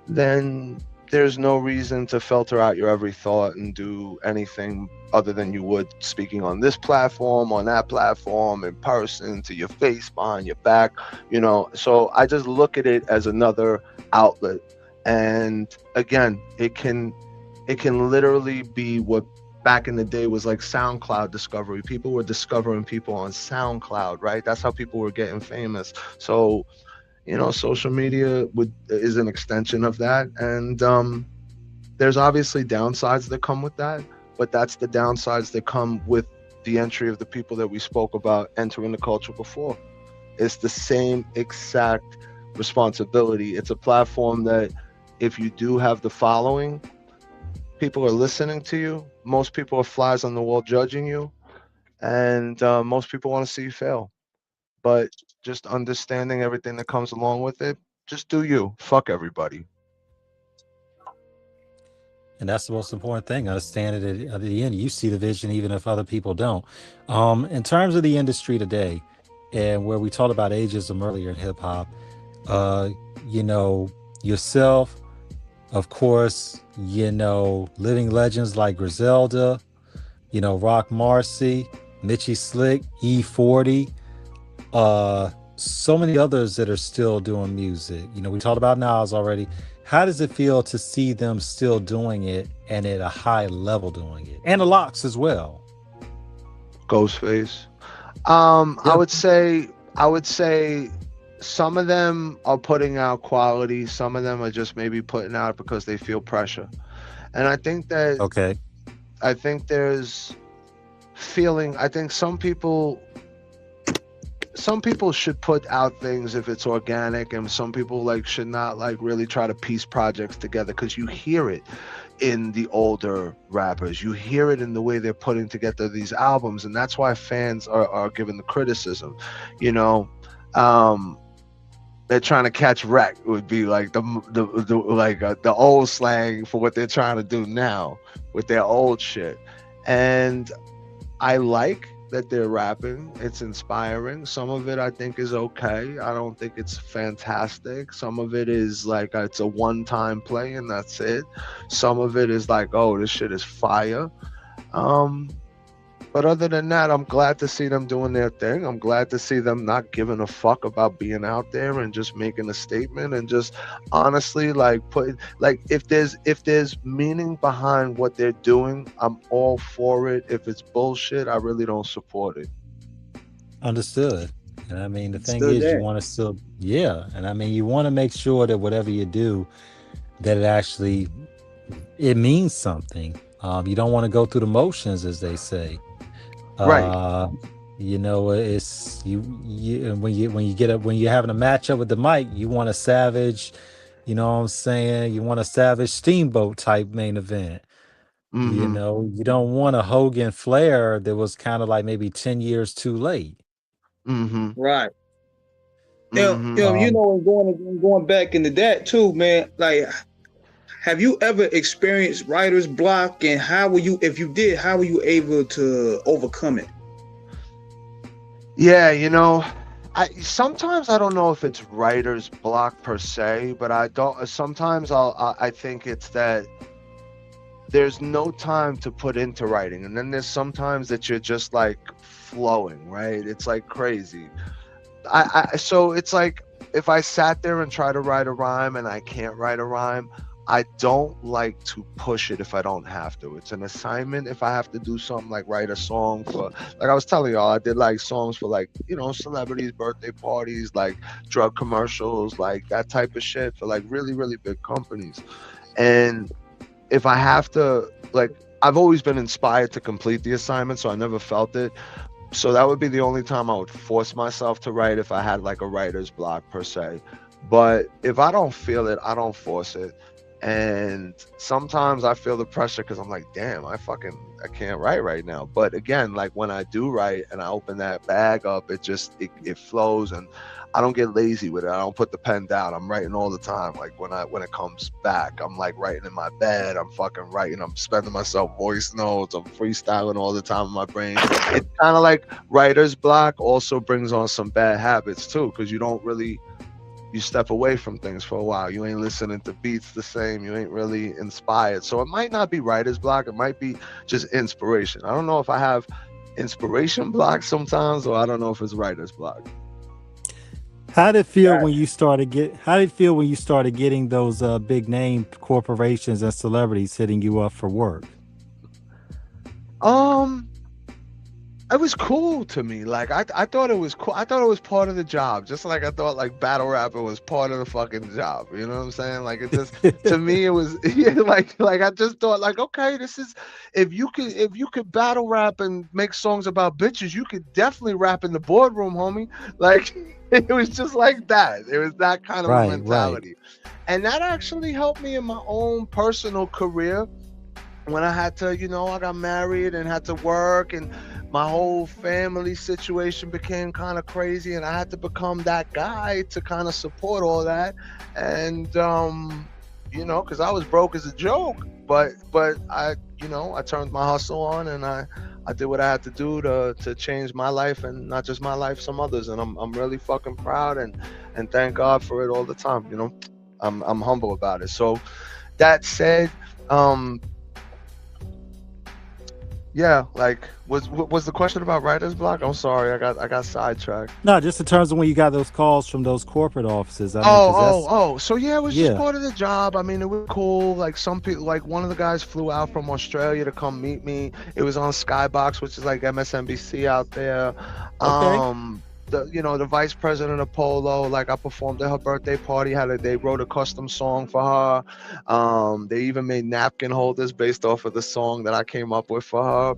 then there's no reason to filter out your every thought and do anything other than you would speaking on this platform, on that platform, in person, to your face, behind your back, So I just look at it as another outlet. And again, it can literally be what back in the day was like SoundCloud discovery. People were discovering people on SoundCloud, right? That's how people were getting famous. So, social media is an extension of that. And there's obviously downsides that come with that, but that's the downsides that come with the entry of the people that we spoke about entering the culture before. It's the same exact responsibility. It's a platform that if you do have the following, people are listening to you. Most people are flies on the wall judging you, and most people want to see you fail. But just understanding everything that comes along with it, just do you. Fuck everybody. And that's the most important thing. Understand it at the end. You see the vision, even if other people don't. In terms of the industry today, and where we talked about ageism earlier in hip hop, uh, yourself, of course, living legends like Griselda, Rock Marcy, Mitchie Slick, E40, so many others that are still doing music. We talked about Nas already. How does it feel to see them still doing it and at a high level doing it? And the Locks as well. Ghostface. I would say some of them are putting out quality. Some of them are just maybe putting out because they feel pressure. And I think that Okay. I think there's feeling. I think some people should put out things if it's organic, and some people like should not like really try to piece projects together, because you hear it in the older rappers, you hear it in the way they're putting together these albums, and that's why fans are given the criticism. They're trying to catch wreck would be like the old slang for what they're trying to do now with their old shit. And I like that they're rapping. It's inspiring. Some of it I think is okay. I don't think it's fantastic. Some of it is like it's a one-time play and that's it. Some of it is like, oh, this shit is fire. But other than that, I'm glad to see them doing their thing. I'm glad to see them not giving a fuck about being out there and just making a statement and just honestly if there's meaning behind what they're doing, I'm all for it. If it's bullshit, I really don't support it. Understood. And I mean, the thing is, you want to still, and I mean, you want to make sure that whatever you do, that it means something. You don't want to go through the motions, as they say. Right. It's when you're having a matchup with the mic, you want a savage, you want a savage Steamboat type main event. Mm-hmm. You don't want a Hogan Flair that was kind of like maybe 10 years too late. Mm-hmm. Right. Mm-hmm. And going back into that too, man, like, have you ever experienced writer's block, and if you did, how were you able to overcome it? Yeah, sometimes I don't know if it's writer's block per se, but I think it's that there's no time to put into writing, and then there's sometimes that you're just like flowing, right? It's like crazy. So it's like if I sat there and try to write a rhyme and I can't write a rhyme, I don't like to push it if I don't have to. It's an assignment. If I have to do something like write a song for, like I was telling y'all, I did like songs for like, celebrities, birthday parties, like drug commercials, like that type of shit for like really, really big companies. And if I have to, like, I've always been inspired to complete the assignment, so I never felt it. So that would be the only time I would force myself to write, if I had like a writer's block per se. But if I don't feel it, I don't force it. And sometimes I feel the pressure because I'm like, damn, I can't write right now. But again, like when I do write and I open that bag up, it flows, and I don't get lazy with it. I don't put the pen down. I'm writing all the time. Like when it comes back, I'm like writing in my bed. I'm fucking writing. I'm spending myself voice notes. I'm freestyling all the time in my brain. It's kind of like writer's block also brings on some bad habits too, because you step away from things for a while. You ain't listening to beats the same. You ain't really inspired. So it might not be writer's block. It might be just inspiration. I don't know if I have inspiration block sometimes, or I don't know if it's writer's block. How did it feel when you started getting those big name corporations and celebrities hitting you up for work? It was cool to me. Like I thought it was cool. I thought it was part of the job. Just like I thought like battle rapper was part of the fucking job. You know what I'm saying? Like it just to me it was yeah, like I just thought like okay, this is if you could battle rap and make songs about bitches, you could definitely rap in the boardroom, homie. Like it was just like that. It was that kind of a Right, right. mentality. And that actually helped me in my own personal career when I had to, I got married and had to work, and my whole family situation became kind of crazy, and I had to become that guy to kind of support all that. And because I was broke as a joke, but I I turned my hustle on, and I did what I had to do to change my life, and not just my life, some others. And I'm really fucking proud, and thank God for it all the time. I'm humble about it. So that said, yeah, like was the question about writer's block? I'm sorry, I got sidetracked. No, just in terms of when you got those calls from those corporate offices. I mean, So yeah, it was just part of the job. I mean, it was cool. Like some people, like one of the guys flew out from Australia to come meet me. It was on Skybox, which is like MSNBC out there. Okay. The vice president of Polo, like I performed at her birthday party, they wrote a custom song for her. They even made napkin holders based off of the song that I came up with for her.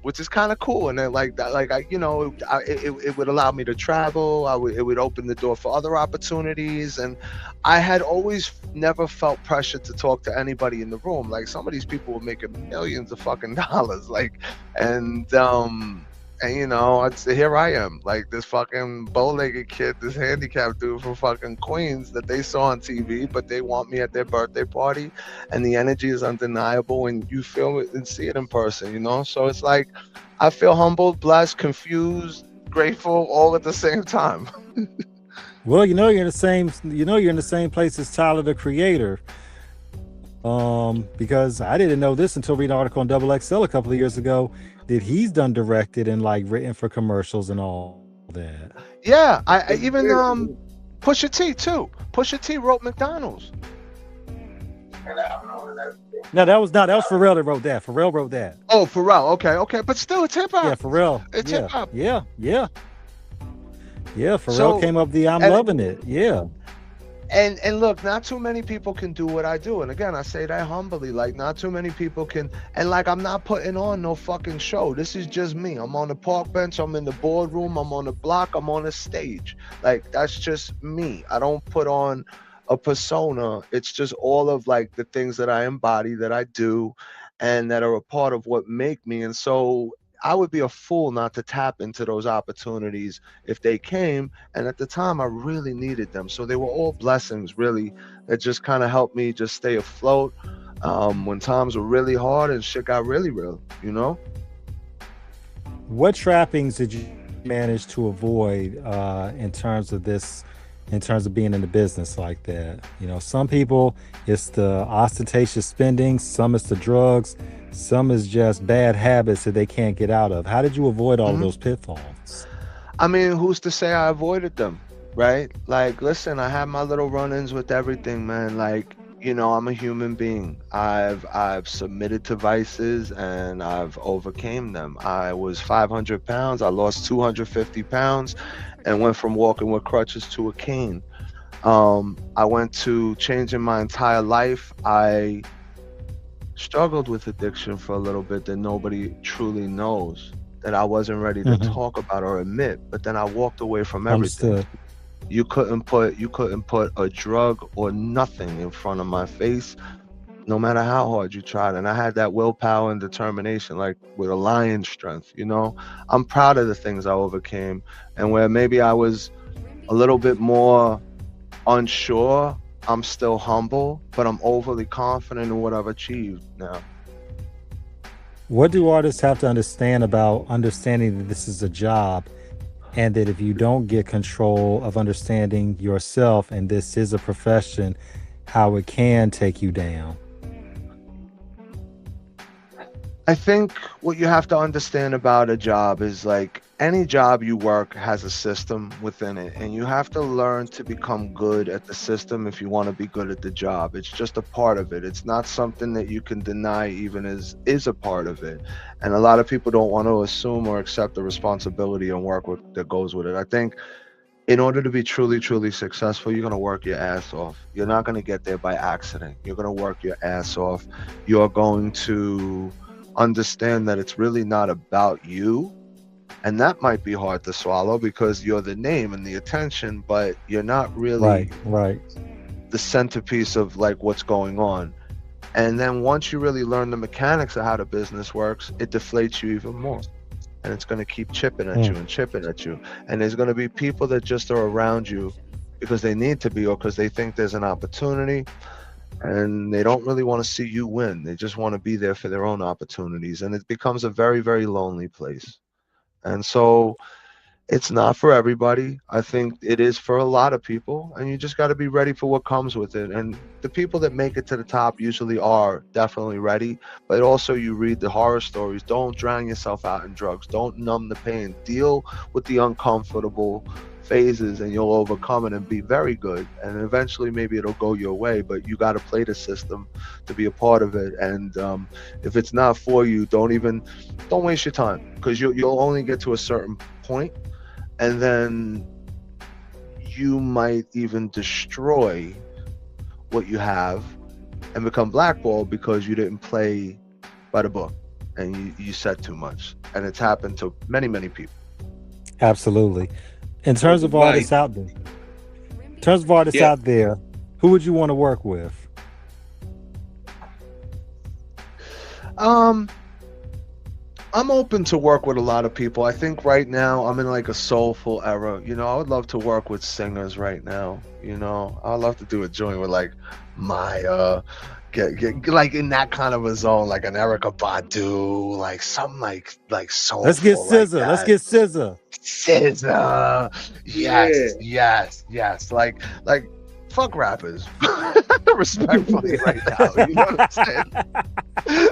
Which is kind of cool. And then like that, like it would allow me to travel. It would open the door for other opportunities. And I had always never felt pressure to talk to anybody in the room. Like some of these people were making millions of fucking dollars. Like, and I'd say here I am, like this fucking bow-legged kid, this handicapped dude from fucking Queens that they saw on TV, but they want me at their birthday party, and the energy is undeniable when you feel it and see it in person, So it's like I feel humbled, blessed, confused, grateful, all at the same time. Well, you're in the same place as Tyler the Creator. Because I didn't know this until reading an article on XXL a couple of years ago that he's done directed and like written for commercials and all that. Yeah, I even Pusha T too. Pusha T wrote McDonald's. No, that was Pharrell that wrote that. Pharrell wrote that. Oh, Pharrell. Okay, but still, it's hip hop. Yeah, Pharrell. It's hip hop. Yeah. Pharrell came up with the I'm loving it. Yeah. And look, not too many people can do what I do. And again, I say that humbly, like not too many people can. And like, I'm not putting on no fucking show. This is just me. I'm on the park bench. I'm in the boardroom. I'm on the block. I'm on a stage. Like, that's just me. I don't put on a persona. It's just all of like the things that I embody, that I do, and that are a part of what make me. And so I would be a fool not to tap into those opportunities if they came. And at the time, I really needed them. So they were all blessings, really, that just kind of helped me just stay afloat when times were really hard and shit got really real, What trappings did you manage to avoid in terms of being in the business like that? Some people, it's the ostentatious spending, some it's the drugs, some is just bad habits that they can't get out of. How did you avoid all of those pitfalls? I mean, who's to say I avoided them, right? Like, listen, I had my little run-ins with everything, man. Like, I'm a human being. I've submitted to vices and I've overcame them. I was 500 pounds. I lost 250 pounds and went from walking with crutches to a cane. I went to changing my entire life. I struggled with addiction for a little bit that nobody truly knows, that I wasn't ready to talk about or admit. But then I walked away from everything. Understood. You couldn't put a drug or nothing in front of my face, no matter how hard you tried. And I had that willpower and determination, like with a lion's strength. I'm proud of the things I overcame, and where maybe I was a little bit more unsure, I'm still humble, but I'm overly confident in what I've achieved now. What do artists have to understand about understanding that this is a job, and that if you don't get control of understanding yourself and this is a profession, how it can take you down? I think what you have to understand about a job is like any job you work has a system within it, and you have to learn to become good at the system if you want to be good at the job. It's just a part of it. It's not something that you can deny even is a part of it. And a lot of people don't want to assume or accept the responsibility and work that goes with it. I think in order to be truly, truly successful, you're going to work your ass off. You're not going to get there by accident. You're going to work your ass off. You're going to understand that it's really not about you. And that might be hard to swallow because you're the name and the attention, but you're not really Right. the centerpiece of like what's going on. And then once you really learn the mechanics of how the business works, it deflates you even more. And it's going to keep chipping at you and chipping at you. And there's going to be people that just are around you because they need to be or because they think there's an opportunity. And they don't really want to see you win. They just want to be there for their own opportunities. And it becomes a very, very lonely place. And so it's not for everybody. I think it is for a lot of people, and you just got to be ready for what comes with it. And the people that make it to the top usually are definitely ready, but also you read the horror stories. Don't drown yourself out in drugs. Don't numb the pain. Deal with the uncomfortable phases and you'll overcome it and be very good. And eventually maybe it'll go your way, but you got to play the system to be a part of it. And if it's not for you, don't waste your time, because you'll only get to a certain point, and then you might even destroy what you have and become blackballed because you didn't play by the book and you said too much. And it's happened to many, many people. Absolutely. In terms of artists out there, who would you want to work with? I'm open to work with a lot of people. I think right now I'm in like a soulful era. I would love to work with singers right now. I'd love to do a joint with like Maya, get like in that kind of a zone, like an Erykah Badu, like something like soulful. Let's get SZA. Like Let's get SZA. SZA. Yes. Like fuck rappers. Respectfully right now. You know what I'm saying?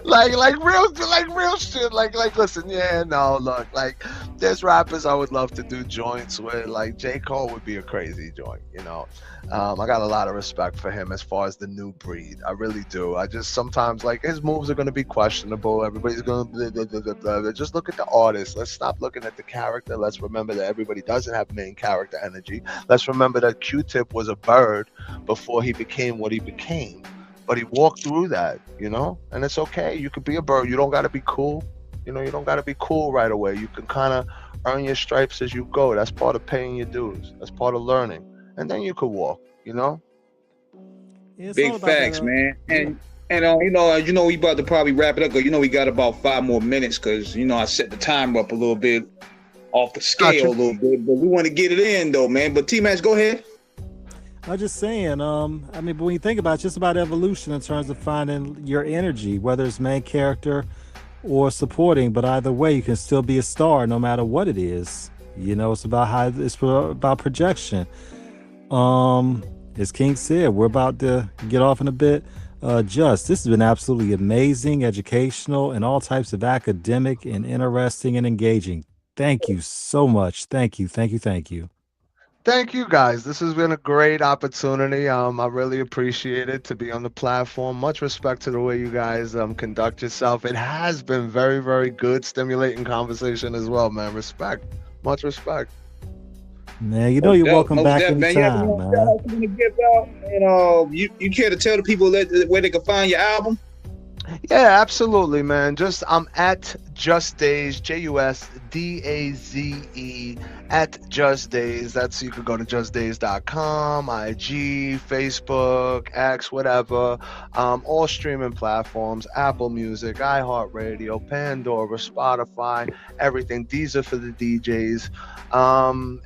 like real shit. Like listen, look, like there's rappers I would love to do joints with. Like J. Cole would be a crazy joint, I got a lot of respect for him as far as the new breed. I really do. I just sometimes like his moves are gonna be questionable. Everybody's gonna just look at the artist. Let's stop looking at the character. Let's remember that everybody doesn't have main character energy. Let's remember that Q-Tip was a bird before he became what he became. But he walked through that, and it's okay. You could be a bird. You don't got to be cool. You don't got to be cool right away. You can kind of earn your stripes as you go. That's part of paying your dues. That's part of learning. And then you could walk, Big facts, man. And we about to probably wrap it up because we got about 5 more minutes because I set the timer up a little bit off the scale a little bit, but we want to get it in though, man. But T-Max, go ahead. I was just saying, but when you think about it, it's just about evolution in terms of finding your energy, whether it's main character or supporting, but either way, you can still be a star no matter what it is. It's about projection. As King said, we're about to get off in a bit. This has been absolutely amazing, educational, and all types of academic and interesting and engaging. Thank you so much. Thank you. Thank you, guys. This has been a great opportunity. I really appreciate it to be on the platform. Much respect to the way you guys conduct yourself. It has been very, very good, stimulating conversation as well, man. Respect. Much respect. Man, you're welcome back anytime, man. You care to tell the people where they can find your album? Yeah, absolutely, man. I'm at Jus Daze, JUSDAZE at Jus Daze. You could go to jusdaze.com, IG, Facebook, X, whatever. All streaming platforms, Apple Music, iHeartRadio, Pandora, Spotify, everything. These are for the DJs.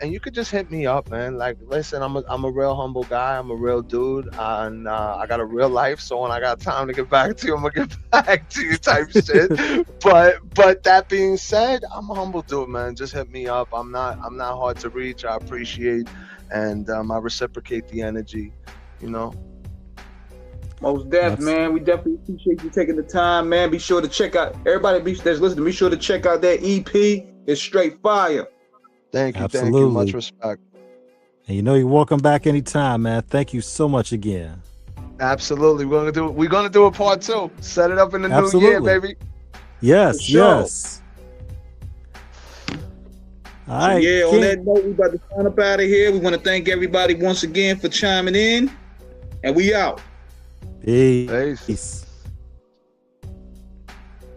And you could just hit me up, man. Like, listen, I'm a real humble guy. I'm a real dude, and I got a real life. So when I got time to get back to you, I'm gonna get back to you, type shit. But that being said, I'm a humble dude, man. Just hit me up. I'm not hard to reach. I appreciate, and I reciprocate the energy. Most def, man. We definitely appreciate you taking the time, man. Be sure to check out everybody that's listening. Be sure to check out that EP. It's straight fire. Thank you. Absolutely. Thank you. Much respect. And you know you're welcome back anytime, man. Thank you so much again. Absolutely. We're gonna do a part 2. Set it up in the new year, baby. Yes, Sure. yes. All So right. yeah, on King. that note, we about to sign up out of here. We want to thank everybody once again for chiming in. And we out. Peace.